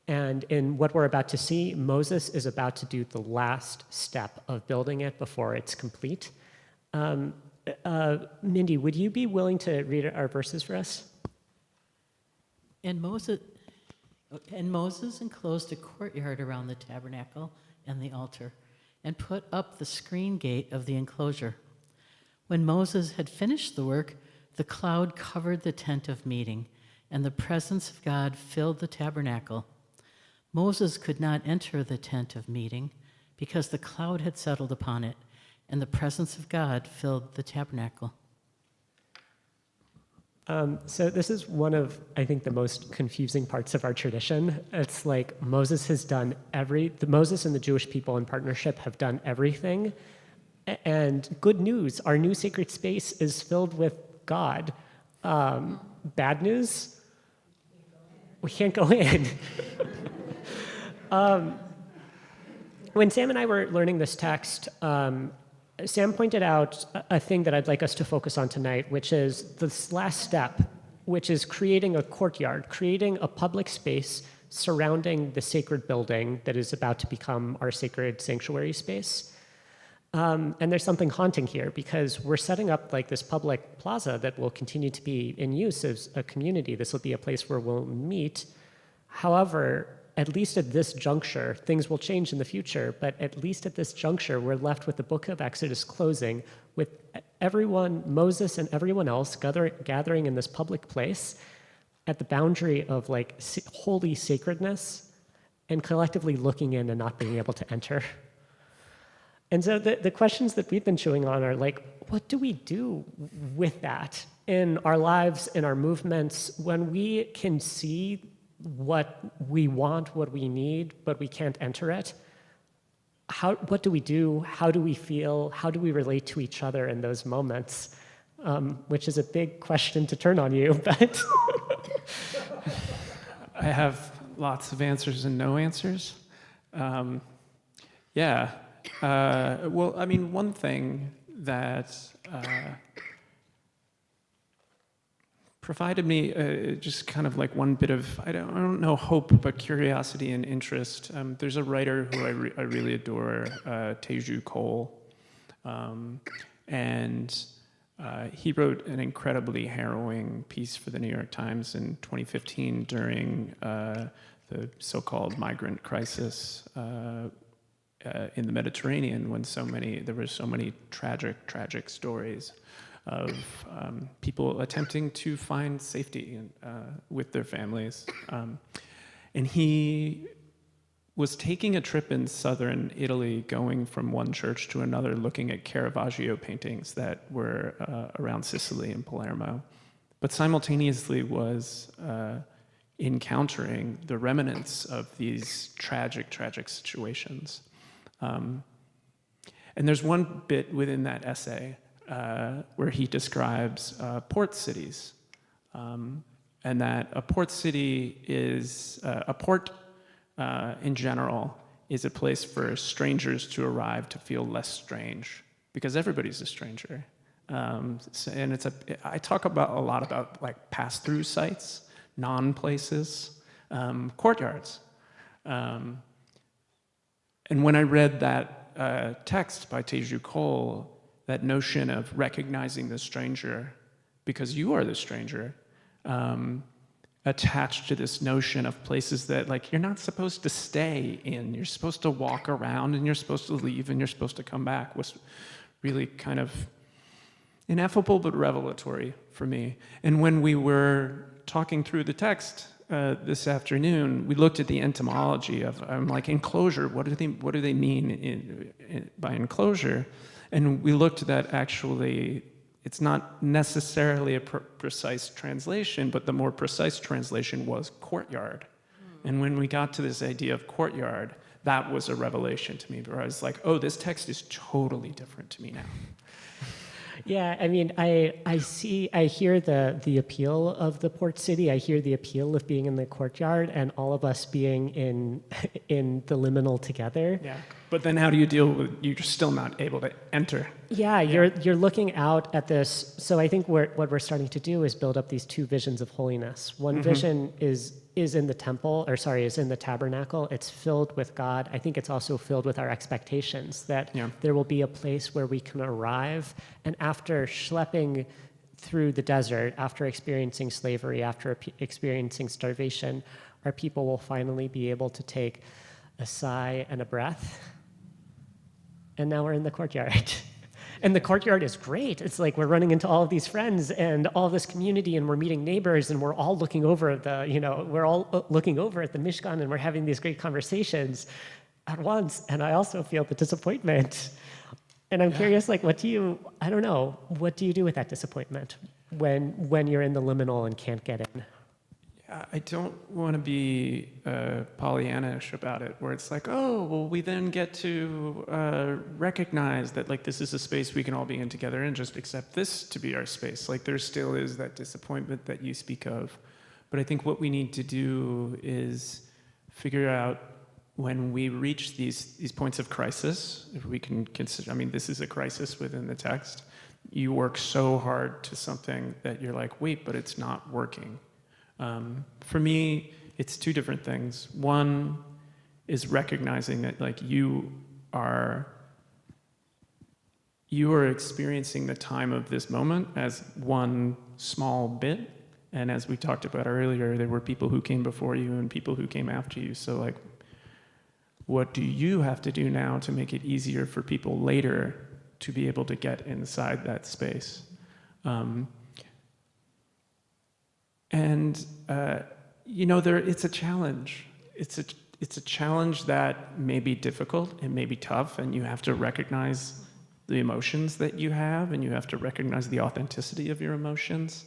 [SPEAKER 2] And in what we're about to see, Moses is about to do the last step of building it before it's complete. Mindy, would you be willing to read our verses for us?
[SPEAKER 3] And Moses enclosed a courtyard around the tabernacle and the altar, and put up the screen gate of the enclosure. When Moses had finished the work, the cloud covered the tent of meeting, and the presence of God filled the tabernacle. Moses could not enter the tent of meeting because the cloud had settled upon it, and the presence of God filled the tabernacle.
[SPEAKER 2] So this is one of, I think, the most confusing parts of our tradition. It's like Moses and the Jewish people in partnership have done everything. And good news, our new sacred space is filled with God. Bad news, we can't go in. When Sam and I were learning this text, Sam pointed out a thing that I'd like us to focus on tonight, which is this last step, which is creating a courtyard, creating a public space surrounding the sacred building that is about to become our sacred sanctuary space. And there's something haunting here, because we're setting up like this public plaza that will continue to be in use as a community. This will be a place where we'll meet. However, at least at this juncture, things will change in the future, but at least at this juncture, we're left with the book of Exodus closing with everyone, Moses and everyone else, gathering in this public place at the boundary of like holy sacredness, and collectively looking in and not being able to enter. And so the questions that we've been chewing on are like, what do we do with that in our lives, in our movements, when we can see what we want, what we need, but we can't enter it? What do we do? How do we feel? How do we relate to each other in those moments? Which is a big question to turn on you, but...
[SPEAKER 4] I have lots of answers and no answers. Well, I mean, one thing that provided me just kind of like one bit of, I don't know, hope, but curiosity and interest. There's a writer who I really adore, Teju Cole, and he wrote an incredibly harrowing piece for the New York Times in 2015 during the so-called migrant crisis in the Mediterranean, when there were so many tragic stories of people attempting to find safety with their families. And he was taking a trip in southern Italy, going from one church to another, looking at Caravaggio paintings that were around Sicily and Palermo, but simultaneously was encountering the remnants of these tragic situations. And there's one bit within that essay where he describes port cities, and that a port city is a port in general is a place for strangers to arrive to feel less strange, because everybody's a stranger. And I talk about a lot about like pass-through sites, non-places, courtyards. And when I read that text by Teju Cole, that notion of recognizing the stranger, because you are the stranger, attached to this notion of places that like you're not supposed to stay in, you're supposed to walk around and you're supposed to leave and you're supposed to come back, was really kind of ineffable but revelatory for me. And when we were talking through the text this afternoon, we looked at the etymology of like enclosure. What do they mean by enclosure? And we looked that actually it's not necessarily a precise translation, but the more precise translation was courtyard. And when we got to this idea of courtyard, that was a revelation to me, where I was like, oh, this text is totally different to me now.
[SPEAKER 2] Yeah, I mean, I hear the appeal of the port city. I hear the appeal of being in the courtyard and all of us being in the liminal together.
[SPEAKER 4] Yeah, but then how do you deal with you're still not able to enter?
[SPEAKER 2] Yeah, you're looking out at this. So I think what we're starting to do is build up these two visions of holiness. One vision is in the temple, is in the tabernacle. It's filled with God. I think it's also filled with our expectations that there will be a place where we can arrive, and after schlepping through the desert, after experiencing slavery, after experiencing starvation, our people will finally be able to take a sigh and a breath. And now we're in the courtyard. And the courtyard is great. It's like we're running into all of these friends and all this community, and we're meeting neighbors, and we're all looking over at the Mishkan, and we're having these great conversations at once. And I also feel the disappointment. And I'm curious, like, what do you do with that disappointment when you're in the liminal and can't get in?
[SPEAKER 4] I don't want to be Pollyanna-ish about it, where it's like, oh, well, we then get to recognize that like this is a space we can all be in together and just accept this to be our space. Like there still is that disappointment that you speak of. But I think what we need to do is figure out when we reach these points of crisis, if we can consider, I mean, this is a crisis within the text. You work so hard to something that you're like, wait, but it's not working. For me, it's two different things. One is recognizing that like you are experiencing the time of this moment as one small bit. And as we talked about earlier, there were people who came before you and people who came after you. So like, what do you have to do now to make it easier for people later to be able to get inside that space? It's a challenge. It's a challenge that may be difficult, it may be tough, and you have to recognize the emotions that you have, and you have to recognize the authenticity of your emotions,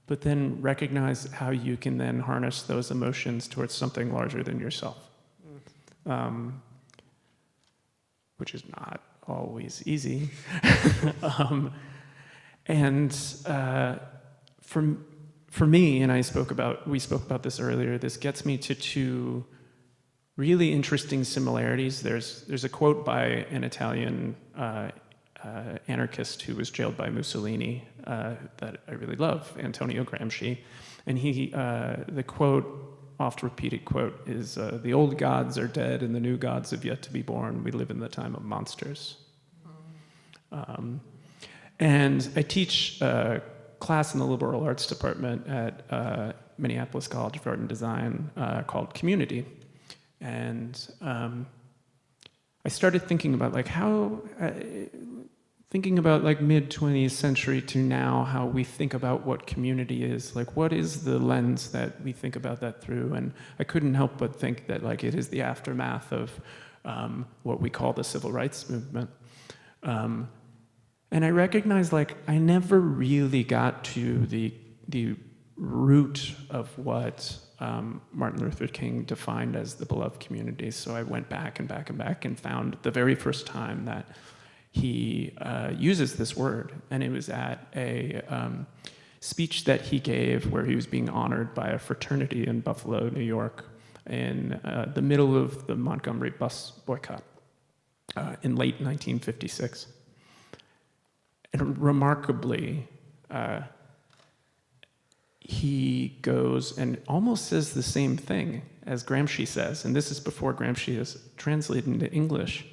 [SPEAKER 4] but then recognize how you can then harness those emotions towards something larger than yourself, which is not always easy. For me, and we spoke about this earlier, this gets me to two really interesting similarities. There's a quote by an Italian anarchist who was jailed by Mussolini that I really love, Antonio Gramsci, and the oft-repeated quote is, "The old gods are dead and the new gods have yet to be born. We live in the time of monsters." And I teach class in the liberal arts department at Minneapolis College of Art and Design called Community. And I started thinking about mid-20th century to now, how we think about what community is. Like, what is the lens that we think about that through? And I couldn't help but think that like it is the aftermath of what we call the civil rights movement. And I recognized I never really got to the root of what Martin Luther King defined as the beloved community. So I went back and back and back and found the very first time that he uses this word, and it was at a speech that he gave where he was being honored by a fraternity in Buffalo, New York, in the middle of the Montgomery bus boycott in late 1956. And remarkably, he goes and almost says the same thing as Gramsci says, and this is before Gramsci is translated into English,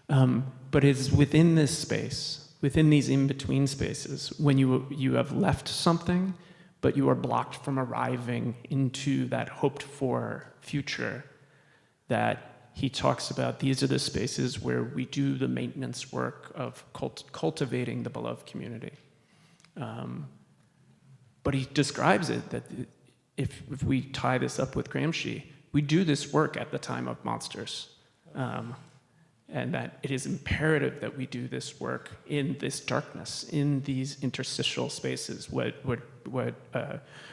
[SPEAKER 4] but it's within this space, within these in-between spaces, when you have left something, but you are blocked from arriving into that hoped-for future, that he talks about. These are the spaces where we do the maintenance work of cultivating the beloved community. But he describes it that if we tie this up with Gramsci, we do this work at the time of monsters. And that it is imperative that we do this work in this darkness, in these interstitial spaces. What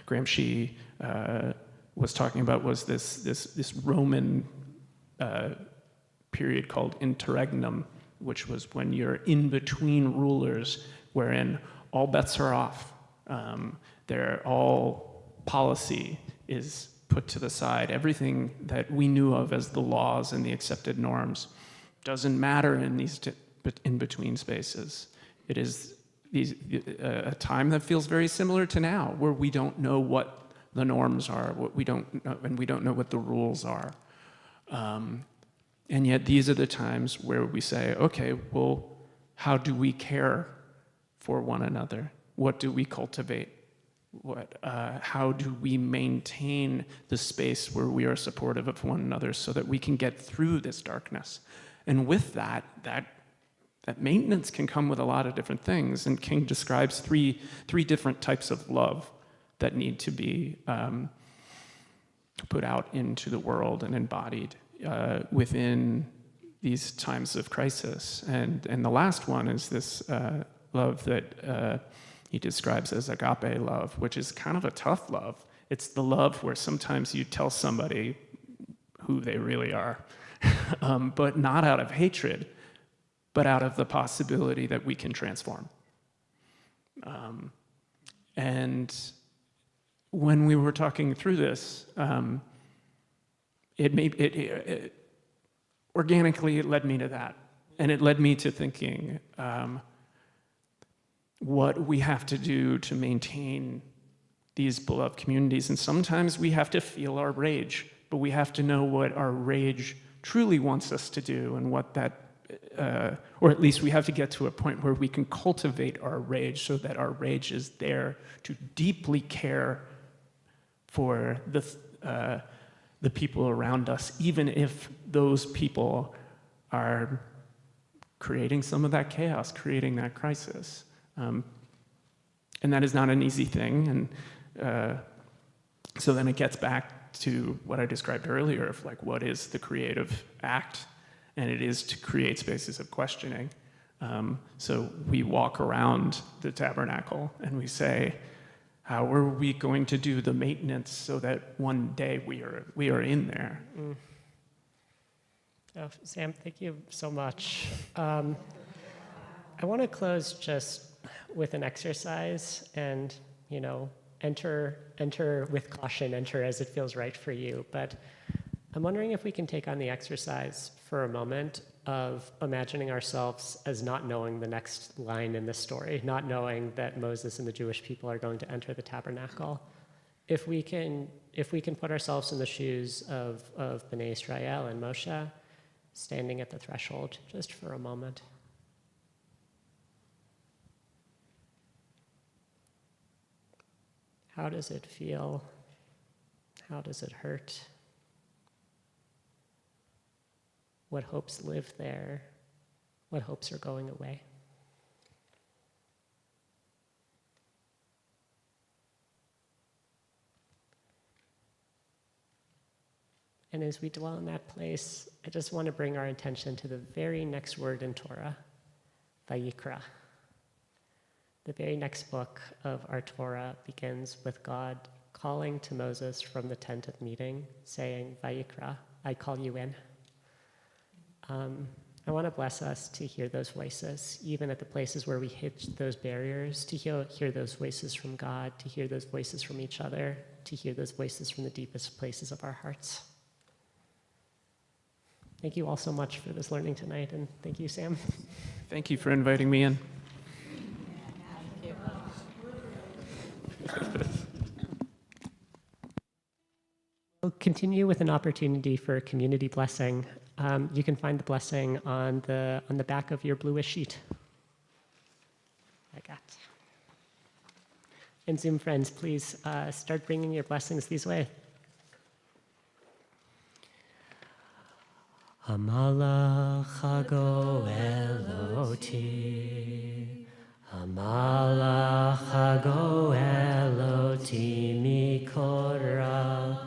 [SPEAKER 4] Gramsci was talking about was this Roman period called interregnum, which was when you're in between rulers, wherein all bets are off. All policy is put to the side. Everything that we knew of as the laws and the accepted norms doesn't matter in these in-between spaces. It is a time that feels very similar to now, where we don't know what the norms are, what we don't know, and we don't know what the rules are. And yet these are the times where we say, okay, well, how do we care for one another? What do we cultivate? How do we maintain the space where we are supportive of one another so that we can get through this darkness? And with that maintenance can come with a lot of different things. And King describes three different types of love that need to be put out into the world and embodied within these times of crisis. And the last one is this love that he describes as agape love, which is kind of a tough love. It's the love where sometimes you tell somebody who they really are, but not out of hatred, but out of the possibility that we can transform. And when we were talking through this, it organically led me to that. And it led me to thinking what we have to do to maintain these beloved communities. And sometimes we have to feel our rage, but we have to know what our rage truly wants us to do, and what that, or at least we have to get to a point where we can cultivate our rage so that our rage is there to deeply care for the people around us, even if those people are creating some of that chaos, creating that crisis. And that is not an easy thing. And so then it gets back to what I described earlier of like, what is the creative act? And it is to create spaces of questioning. So we walk around the tabernacle and we say, how are we going to do the maintenance so that one day we are in there?
[SPEAKER 2] Oh, Sam, thank you so much. I want to close just with an exercise, and enter with caution, enter as it feels right for you. But I'm wondering if we can take on the exercise for a moment of imagining ourselves as not knowing the next line in this story, not knowing that Moses and the Jewish people are going to enter the tabernacle. If we can put ourselves in the shoes of Bnei Israel and Moshe, standing at the threshold just for a moment. How does it feel? How does it hurt? What hopes live there? What hopes are going away? And as we dwell in that place, I just want to bring our attention to the very next word in Torah, Vayikra. The very next book of our Torah begins with God calling to Moses from the tent of meeting, saying, Vayikra, I call you in. I want to bless us to hear those voices, even at the places where we hit those barriers, to hear those voices from God, to hear those voices from each other, to hear those voices from the deepest places of our hearts. Thank you all so much for this learning tonight, and thank you, Sam.
[SPEAKER 4] Thank you for inviting me in.
[SPEAKER 2] We'll continue with an opportunity for community blessing. You can find the blessing on the back of your bluish sheet. Like that. And Zoom friends, please start bringing your blessings these way. Hamalach hago eloti, Hamalach hago eloti mikora,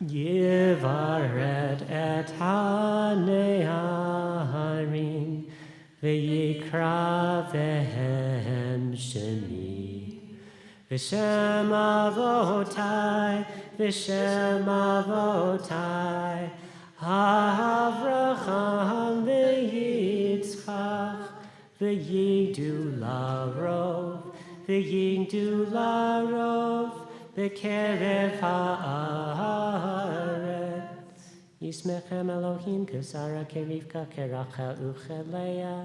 [SPEAKER 2] Yivaret et haneharim, v'yikra vehem shemi, v'shem avotai, v'shem avotai, Avraham v'Yitzchak v'yidu larov v'yidu larov b'kerev haaretz Yismechem Elohim kesara kerivka kerachel ucheleya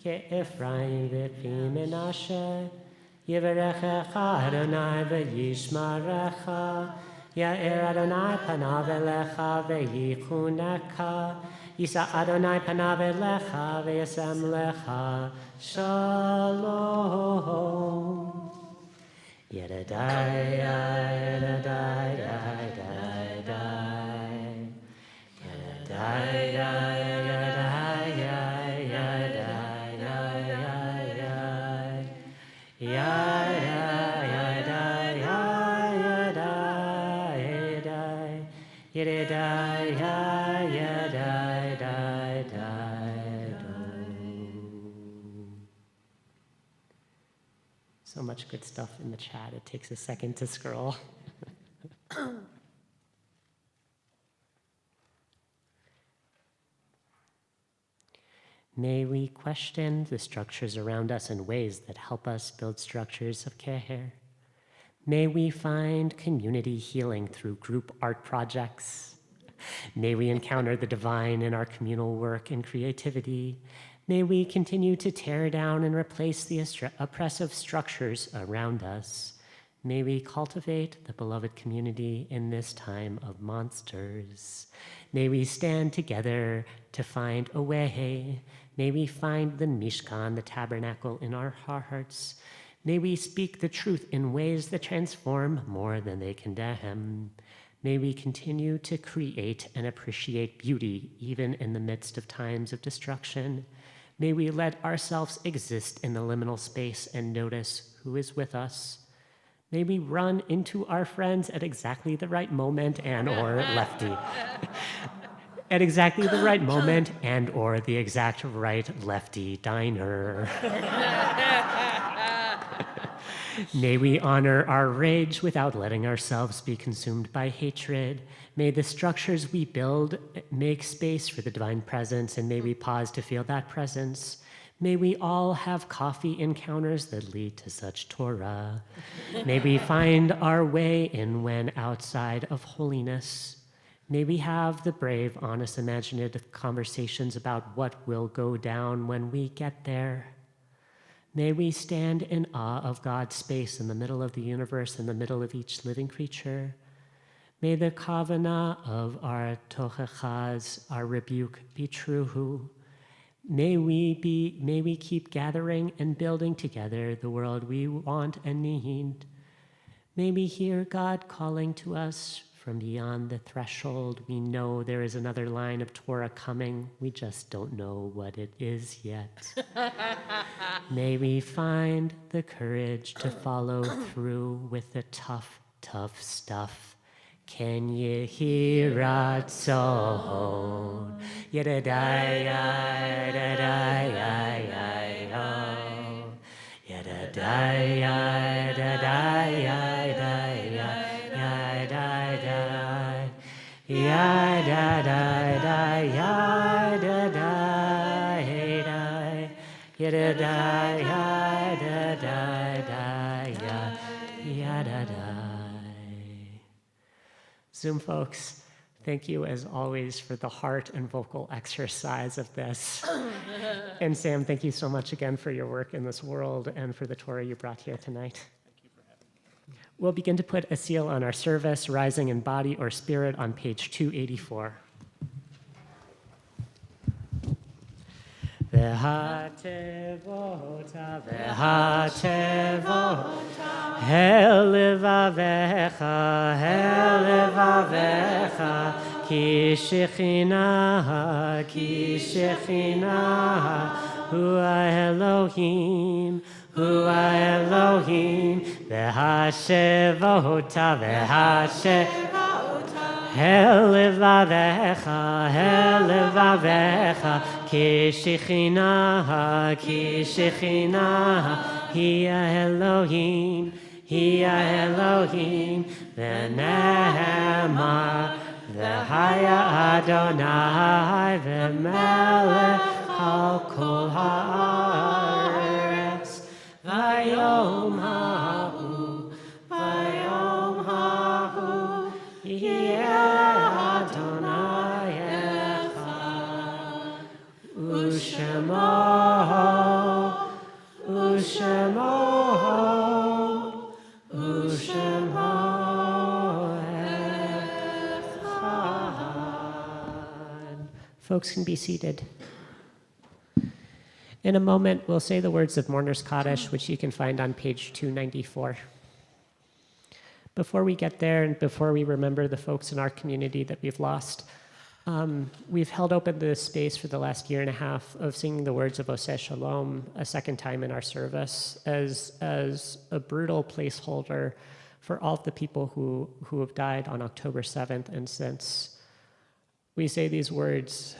[SPEAKER 2] ke'Ephraim v'pi Menashe Yivarechecha Adonai v'yishmarecha Ya'er Adonai panav elecha ve'yichuneka, Yisa Adonai panav elecha ve'yasem lecha shalom. Yedadai, yedadai, yedadai, yedadai, yedadai, So much good stuff in the chat. It takes a second to scroll. May we question the structures around us in ways that help us build structures of keher. May we find community healing through group art projects. May we encounter the divine in our communal work and creativity. May we continue to tear down and replace the oppressive structures around us. May we cultivate the beloved community in this time of monsters. May we stand together to find a way. May we find the Mishkan, the tabernacle, in our hearts. May we speak the truth in ways that transform more than they condemn. May we continue to create and appreciate beauty even in the midst of times of destruction. May we let ourselves exist in the liminal space and notice who is with us. May we run into our friends at exactly the right moment and or lefty. At exactly the right moment and or the exact right lefty diner. May we honor our rage without letting ourselves be consumed by hatred. May the structures we build make space for the divine presence, and may we pause to feel that presence. May we all have coffee encounters that lead to such Torah. May we find our way in when outside of holiness. May we have the brave, honest, imaginative conversations about what will go down when we get there. May we stand in awe of God's space in the middle of the universe, in the middle of each living creature. May the kavanah of our tochachas, our rebuke, be true. May we keep gathering and building together the world we want and need. May we hear God calling to us from beyond the threshold. We know there is another line of Torah coming. We just don't know what it is yet. May we find the courage to follow through with the tough, tough stuff. Ken yehi ratzon, yedadai, yedadai, yedadai, yedadai, yedadai, yedadai, Yada yada yada yada. Zoom folks, thank you as always for the heart and vocal exercise of this. And Sam, thank you so much again for your work in this world and for the Torah you brought here tonight. Thank you for having me. We'll begin to put a seal on our service, rising in body or spirit on page 284. V'hatevota, v'hatevota, helevavecha, ki shechina, hua Elohim, v'hashevota, helevavecha, ki shechina, hiya Elohim, v'nehemar, v'haya Adonai, v'melech al kol haaretz, v'yom ha'u, yeh Adonai echad, u'shemo echad. Folks can be seated. In a moment, we'll say the words of Mourner's Kaddish, which you can find on page 294. Before we get there and before we remember the folks in our community that we've lost, we've held open this space for the last year and a half of singing the words of Oseh Shalom a second time in our service as a brutal placeholder for all of the people who have died on October 7th and since. We say these words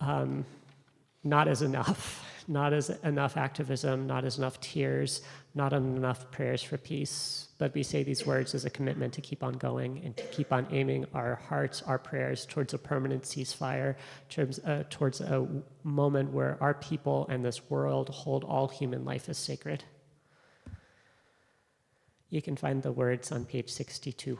[SPEAKER 2] not as enough. Not as enough activism, not as enough tears, not enough prayers for peace, but we say these words as a commitment to keep on going and to keep on aiming our hearts, our prayers towards a permanent ceasefire, towards a moment where our people and this world hold all human life as sacred. You can find the words on page 62.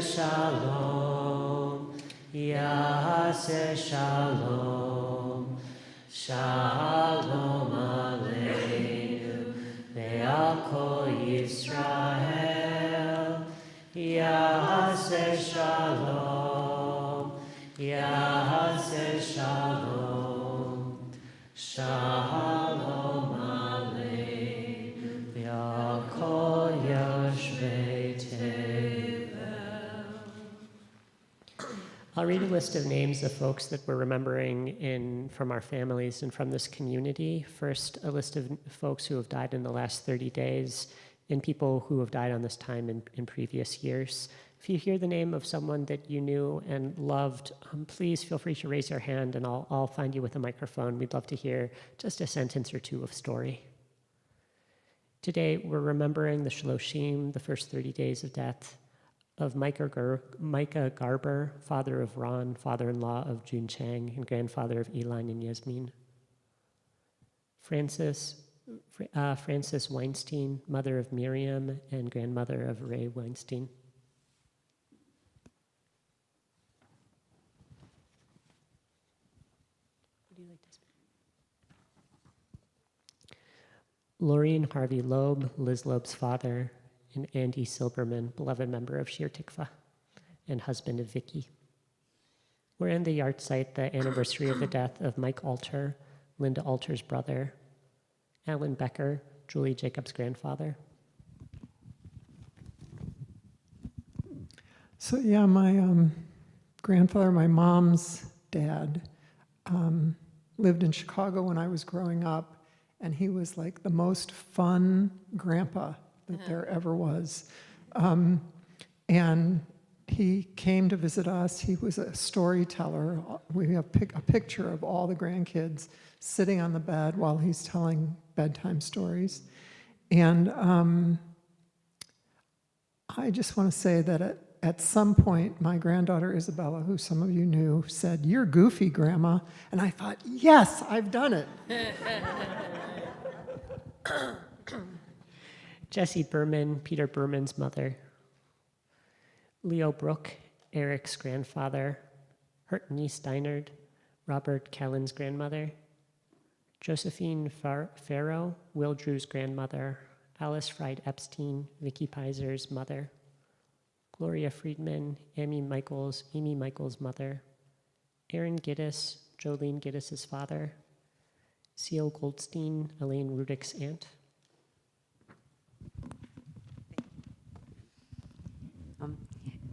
[SPEAKER 2] Shalom, Yaseh Shalom, Shalom Aleinu, Ve'al Kol Yisrael, Yaseh Shalom, Yaseh Shalom, Shalom Aleinu, Ve'al Kol Yoshvei Tevel. I'll read a list of names of folks that we're remembering from our families and from this community. First, a list of folks who have died in the last 30 days and people who have died on this time in previous years. If you hear the name of someone that you knew and loved, please feel free to raise your hand and I'll find you with a microphone. We'd love to hear just a sentence or two of story. Today, we're remembering the Shloshim, the first 30 days of death, of Micah Garber, father of Ron, father-in-law of June Chang, and grandfather of Eline and Yasmin. Frances Weinstein, mother of Miriam and grandmother of Ray Weinstein. Would you like to speak? Laureen Harvey Loeb, Liz Loeb's father, and Andy Silberman, beloved member of Shir Tikva and husband of Vicky. We're in the yard site, the anniversary of the death of Mike Alter, Linda Alter's brother, Alan Becker, Julie Jacobs' grandfather.
[SPEAKER 5] So yeah, my grandfather, my mom's dad, lived in Chicago when I was growing up, and he was like the most fun grandpa that there ever was. And he came to visit us. He was a storyteller. We have a picture of all the grandkids sitting on the bed while he's telling bedtime stories. And I just want to say that at some point, my granddaughter Isabella, who some of you knew, said, "You're goofy, Grandma." And I thought, yes, I've done it.
[SPEAKER 2] Jessie Berman, Peter Berman's mother. Leo Brook, Eric's grandfather. Hertony Steinard, Robert Kellen's grandmother. Josephine Farrow, Will Drew's grandmother. Alice Fried Epstein, Vicky Piser's mother. Gloria Friedman, Amy Michaels' mother. Aaron Giddis, Jolene Giddis's father. Seal Goldstein, Elaine Rudick's aunt.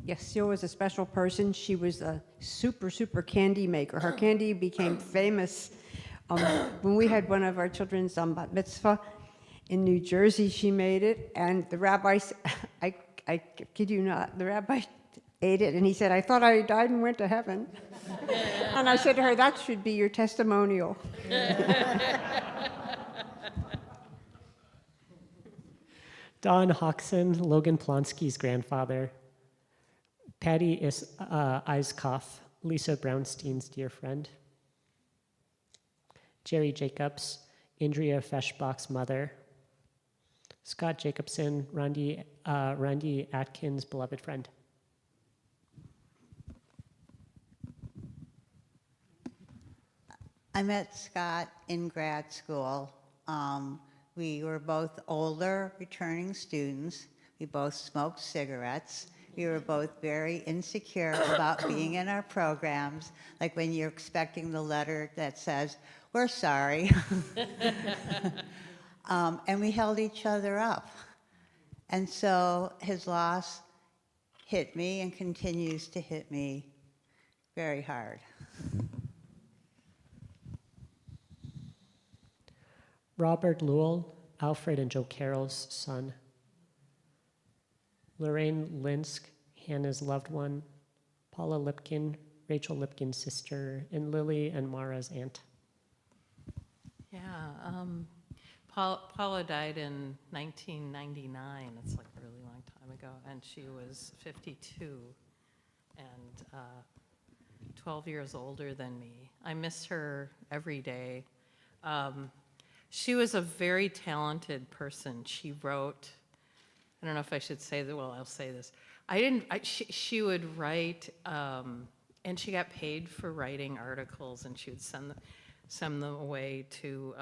[SPEAKER 6] Yes, Seal was a special person. She was a super, super candy maker. Her candy became famous. When we had one of our children's bat mitzvah in New Jersey, she made it, and the rabbi, I kid you not, the rabbi ate it, and he said, "I thought I died and went to heaven." And I said to her, "That should be your testimonial."
[SPEAKER 2] Don Hoxson, Logan Plonsky's grandfather. Patty Eiskoff, Lisa Brownstein's dear friend. Jerry Jacobs, Andrea Feschbach's mother. Scott Jacobson, Randy Atkins' beloved friend.
[SPEAKER 7] I met Scott in grad school. We were both older, returning students. We both smoked cigarettes. We were both very insecure about being in our programs, like when you're expecting the letter that says, "We're sorry." And we held each other up. And so his loss hit me and continues to hit me very hard.
[SPEAKER 2] Robert Lowell, Alfred and Joe Carroll's son. Lorraine Linsk, Hannah's loved one. Paula Lipkin, Rachel Lipkin's sister, and Lily and Mara's aunt.
[SPEAKER 1] Yeah, Paula died in 1999. It's like a really long time ago, and she was 52 and 12 years older than me. I miss her every day. She was a very talented person. She wrote, I don't know if I should say that, well, I'll say this. She would write, and she got paid for writing articles, and she would send them away to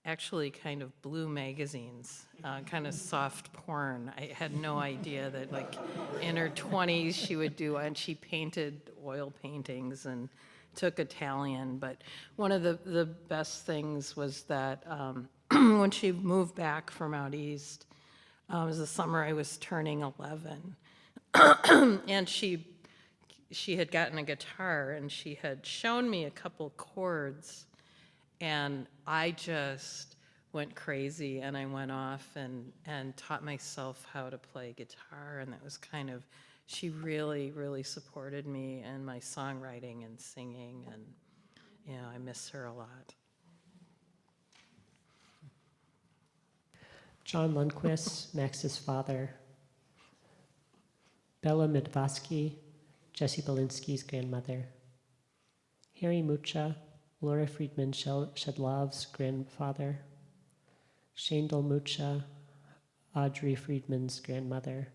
[SPEAKER 1] actually kind of blue magazines, kind of soft porn. I had no idea that like in her 20s she would do, and she painted oil paintings and took Italian. But one of the best things was that when she moved back from out east, it was the summer I was turning 11, and she had gotten a guitar, and she had shown me a couple chords, and I just went crazy, and I went off and taught myself how to play guitar, and that was kind of, she really, really supported me in my songwriting and singing, and I miss her a lot.
[SPEAKER 2] John Lundquist, Max's father. Bella Midvosky, Jesse Belinsky's grandmother. Harry Mucha, Laura Friedman Shedlov's grandfather. Shandel Mucha, Audrey Friedman's grandmother.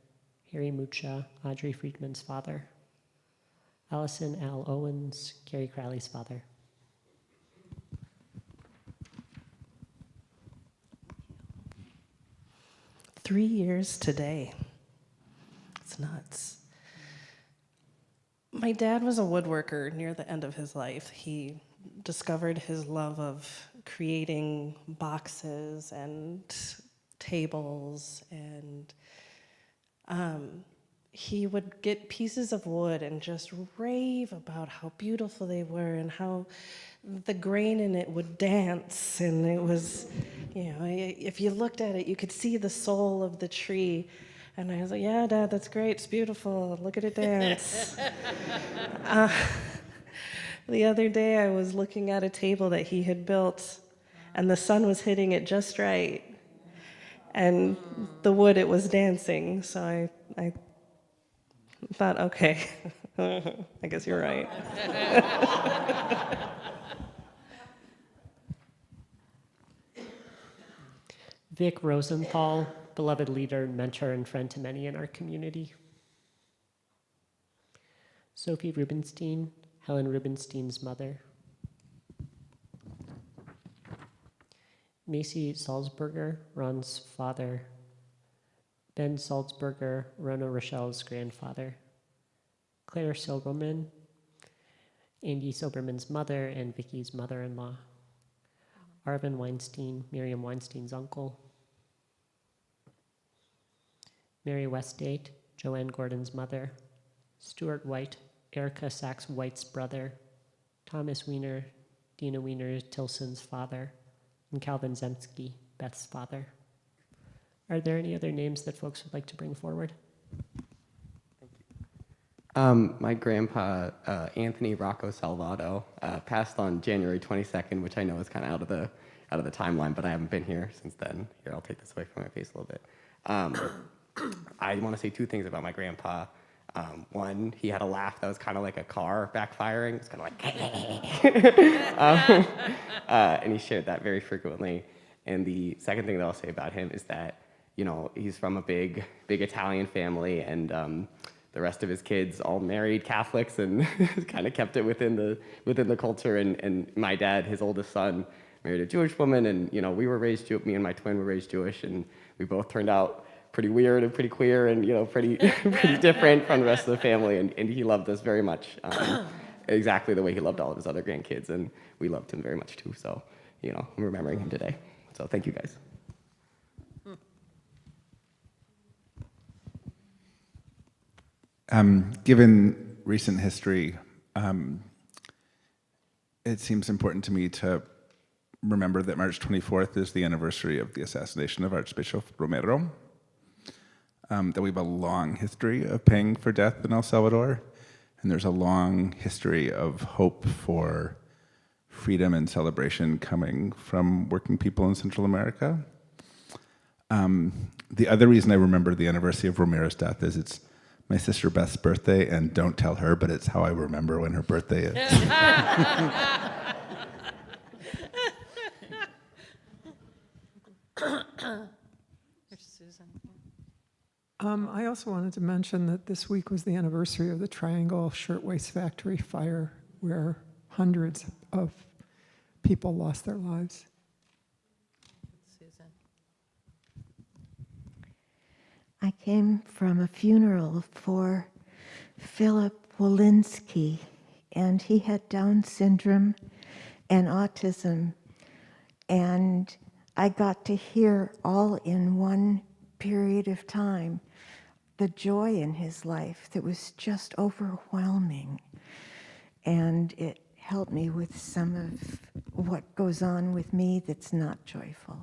[SPEAKER 2] Harry Mucha, Audrey Friedman's father. Allison Al Owens, Gary Crowley's father.
[SPEAKER 8] Three years today. It's nuts. My dad was a woodworker near the end of his life. He discovered his love of creating boxes and tables, and he would get pieces of wood and just rave about how beautiful they were and how the grain in it would dance. And it was, if you looked at it, you could see the soul of the tree. And I was like, yeah, Dad, that's great. It's beautiful. Look at it dance. The other day, I was looking at a table that he had built, and the sun was hitting it just right. And the wood, it was dancing. So I thought, okay, I guess you're right.
[SPEAKER 2] Vic Rosenthal, beloved leader, mentor, and friend to many in our community. Sophie Rubenstein, Helen Rubenstein's mother. Macy Salzberger, Ron's father. Ben Salzberger, Rona Rochelle's grandfather. Claire Silberman, Andy Silberman's mother and Vicky's mother-in-law. Arvin Weinstein, Miriam Weinstein's uncle. Mary Westgate, Joanne Gordon's mother. Stuart White, Erica Sachs White's brother. Thomas Wiener, Dina Wiener Tilson's father. And Calvin Zemsky, Beth's father. Are there any other names that folks would like to bring forward?
[SPEAKER 9] My grandpa, Anthony Rocco Salvato, passed on January 22nd, which I know is kind of out of the timeline, but I haven't been here since then. Here, I'll take this away from my face a little bit. I want to say two things about my grandpa. One, he had a laugh that was kind of like a car backfiring. It's kind of like, and he shared that very frequently. And the second thing that I'll say about him is that, he's from a big Italian family, and the rest of his kids all married Catholics, and kind of kept it within the culture. And my dad, his oldest son, married a Jewish woman, and we were raised Jewish. Me and my twin were raised Jewish, and we both turned out pretty weird and pretty queer, and pretty different from the rest of the family. And he loved us very much, exactly the way he loved all of his other grandkids, and we loved him very much too. So, I'm remembering him today. So thank you guys.
[SPEAKER 10] Given recent history, it seems important to me to remember that March 24th is the anniversary of the assassination of Archbishop Romero, that we have a long history of paying for death in El Salvador, and there's a long history of hope for freedom and celebration coming from working people in Central America. The other reason I remember the anniversary of Romero's death is it's my sister Beth's birthday, and don't tell her, but it's how I remember when her birthday is.
[SPEAKER 1] Susan.
[SPEAKER 5] I also wanted to mention that this week was the anniversary of the Triangle Shirtwaist Factory fire, where hundreds of people lost their lives.
[SPEAKER 1] Susan.
[SPEAKER 11] I came from a funeral for Philip Wolinski, and he had Down syndrome and autism, and I got to hear all in one period of time the joy in his life that was just overwhelming, and it helped me with some of what goes on with me that's not joyful.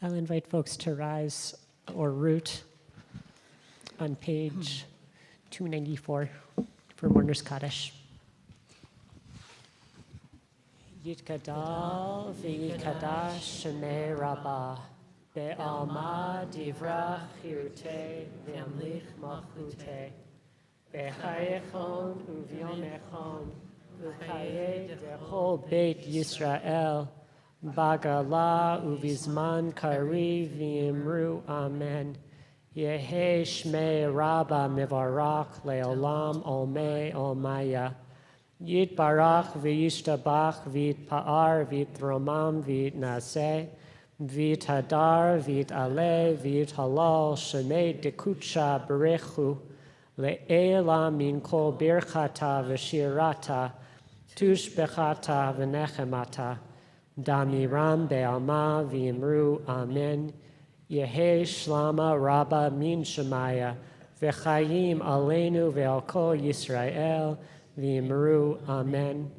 [SPEAKER 2] I'll invite folks to rise or root on page 294 for Mourner's Kaddish. Yitkadal v'yikadash shemei rabbah be'alma divrach hirutei v'amlich malchutei be'chayechon u'vyomechon u'chayei dechol beit Yisrael Bagala uvizman kari v'imru amen. Yehe shmei rabba mivarach leolam olmei olmaya. Yitbarach v'yishtabach v'yitpa'ar v'yitromam v'yitnaseh v'yithadar v'yit'aleh v'yithalal shemei dekutsha berechu le'ela min kol birchata v'shirata tushbechata v'nechemata Damiram be'alma v'imru amen. Yehi shlama rabba min shemaya. V'chayim aleinu ve'al kol Yisrael v'imru amen.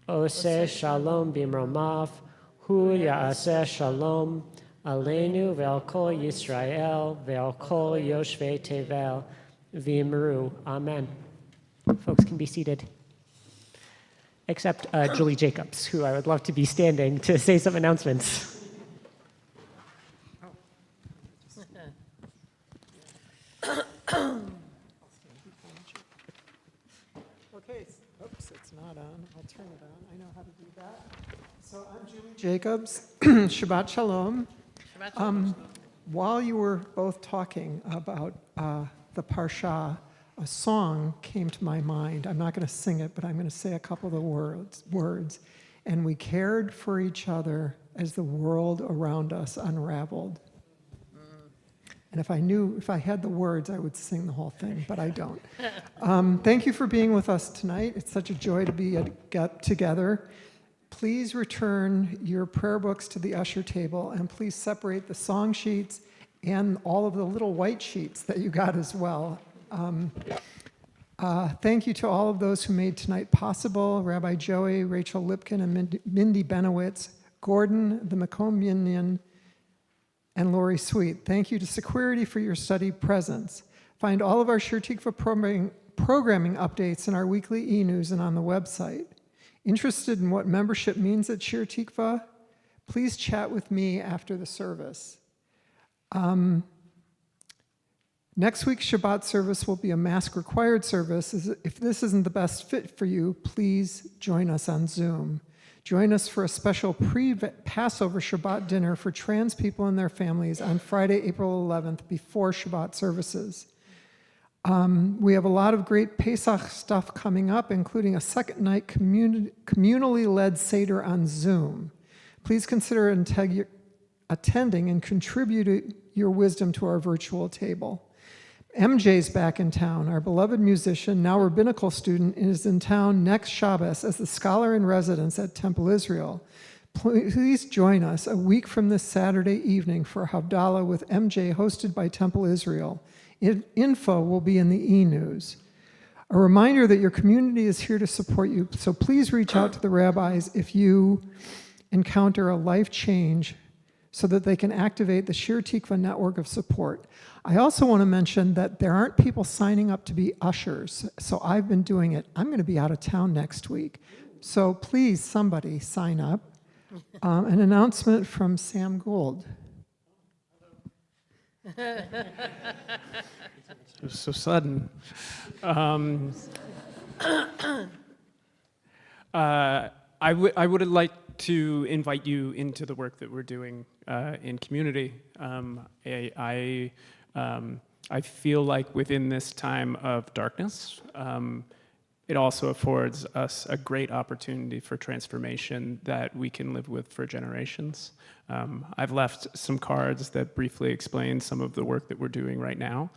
[SPEAKER 2] Oseh shalom bimromav. Hu ya'aseh shalom. Aleinu ve'al kol Yisrael ve'al kol yoshvei tevel v'imru amen. Folks can be seated. Except Julie Jacobs, who I would love to be standing to say some announcements.
[SPEAKER 5] Okay, oops, it's not on. I'll turn it on. I know how to do that. So I'm Julie Jacobs. Shabbat Shalom. While you were both talking about the Parsha, a song came to my mind. I'm not going to sing it, but I'm going to say a couple of the words. And we cared for each other as the world around us unraveled. And if I had the words, I would sing the whole thing, but I don't. Thank you for being with us tonight. It's such a joy to be together. Please return your prayer books to the usher table, and please separate the song sheets and all of the little white sheets that you got as well. Thank you to all of those who made tonight possible, Rabbi Joey, Rachel Lipkin, and Mindy Benowitz, Gordon, the Macombian, and Lori Sweet. Thank you to Security for your study presence. Find all of our Shir Tikva programming updates in our weekly e-news and on the website. Interested in what membership means at Shir Tikva? Please chat with me after the service. Next week's Shabbat service will be a mask-required service. If this isn't the best fit for you, please join us on Zoom. Join us for a special pre-Passover Shabbat dinner for trans people and their families on Friday, April 11th, before Shabbat services. We have a lot of great Pesach stuff coming up, including a second night communally led Seder on Zoom. Please consider attending and contribute your wisdom to our virtual table. MJ's back in town. Our beloved musician, now rabbinical student, is in town next Shabbos as the scholar in residence at Temple Israel. Please join us a week from this Saturday evening for Havdalah with MJ, hosted by Temple Israel. Info will be in the e-news. A reminder that your community is here to support you, so please reach out to the rabbis if you encounter a life change so that they can activate the Shir Tikva network of support. I also want to mention that there aren't people signing up to be ushers, so I've been doing it. I'm going to be out of town next week, so please, somebody sign up. An announcement from Sam Gould.
[SPEAKER 4] It was so sudden. I would like to invite you into the work that we're doing in community. I feel like within this time of darkness, it also affords us a great opportunity for transformation that we can live with for generations. I've left some cards that briefly explain some of the work that we're doing right now.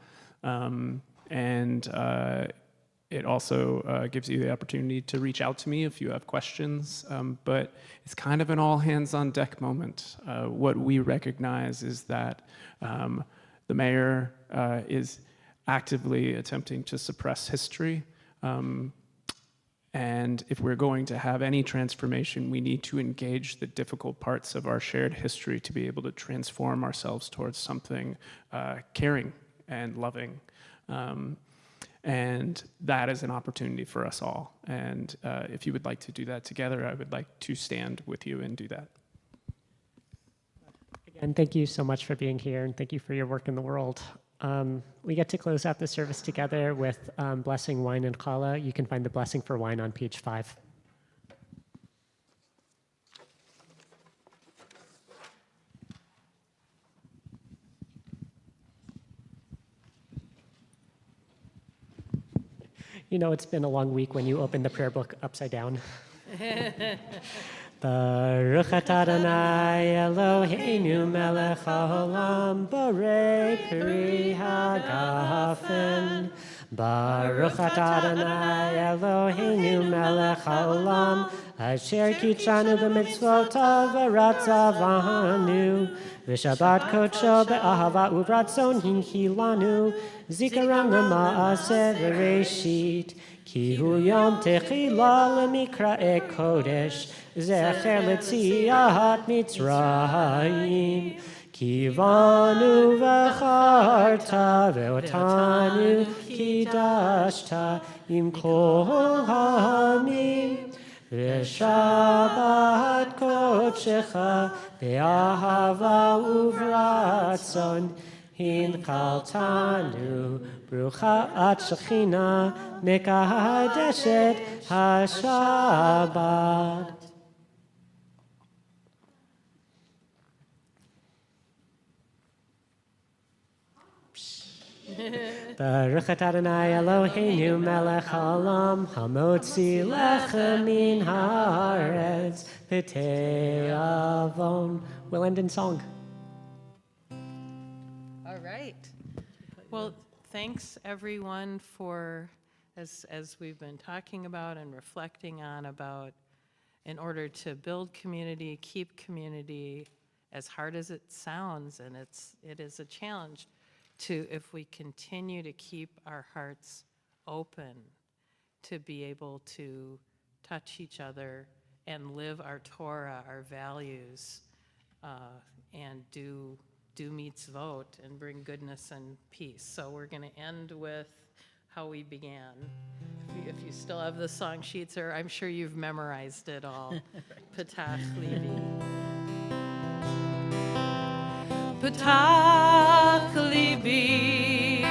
[SPEAKER 4] It also gives you the opportunity to reach out to me if you have questions, but it's kind of an all-hands-on-deck moment. What we recognize is that the mayor is actively attempting to suppress history, and if we're going to have any transformation, we need to engage the difficult parts of our shared history to be able to transform ourselves towards something caring and loving. And that is an opportunity for us all. And if you would like to do that together, I would like to stand with you and do that.
[SPEAKER 2] Again, thank you so much for being here, and thank you for your work in the world. We get to close out the service together with blessing, wine, and challah. You can find the blessing for wine on page 5. You know, it's been a long week when you open the prayer book upside down. Baruch atah Adonai Eloheinu melech haolam borei peri hagafen Baruch atah Adonai Eloheinu melech haolam, asher kitshanu b'mitzvotav v'ratzavanu, v'shabbat kodsho be'ahava uvratzon hinchilanu, zikaron lema'aseh v'reshit, ki hu yom techila lemikra'e kodesh, zecher letziat Mitzrayim. Kivanu v'charta ve'otanu kidashta im kol ha'amim v'shabbat kodshecha be'ahava uvratzon hinchaltanu brucha at shechina mekadeshet haShabbat. Baruch atah Adonai Eloheinu melech haolam, hamotzi lechem min haaretz v'te'avon. We'll end in song.
[SPEAKER 1] All right. Well, thanks everyone for, as we've been talking about and reflecting on about, in order to build community, keep community, as hard as it sounds, and it is a challenge, to, if we continue to keep our hearts open, to be able to touch each other and live our Torah, our values, and do mitzvot and bring goodness and peace. So we're going to end with how we began. If you still have the song sheets, or I'm sure you've memorized it all. Patach Livi. Patach libi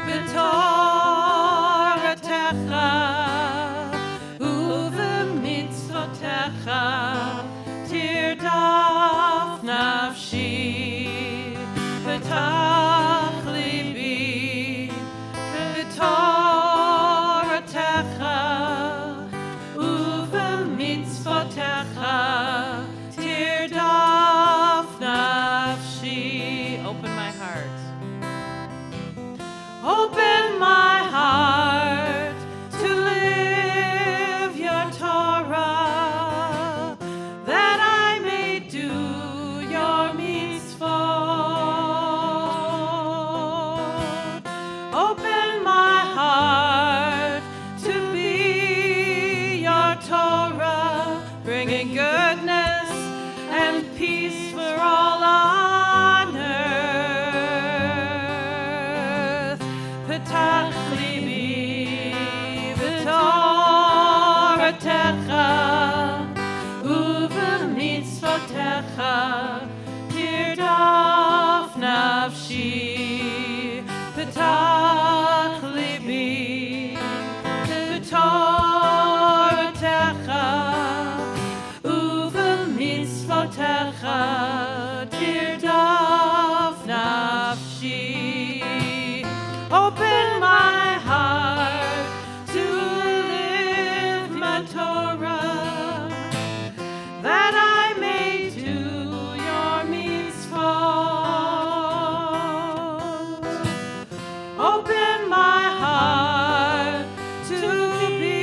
[SPEAKER 1] b'toratecha u'v'mitzvotecha tirdaf nafshi. Patach libi b'toratecha u'v'mitzvotecha tirdaf nafshi. Open my heart. Open my heart to live your Torah, that I may do your mitzvot. Open my heart to be your Torah, bringing goodness and peace for all on earth. Patach libi b'toratecha u'v'mitzvotecha tirdaf nafshi. Patach libi b'toratecha u'v'mitzvotecha tirdaf nafshi. Open my heart to live my Torah, that I may do your mitzvot. Open my heart to be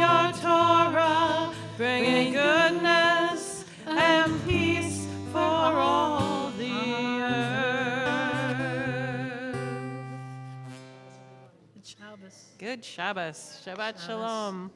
[SPEAKER 1] your Torah, bringing goodness and peace for all the earth. Good Shabbos. Shabbat Shalom.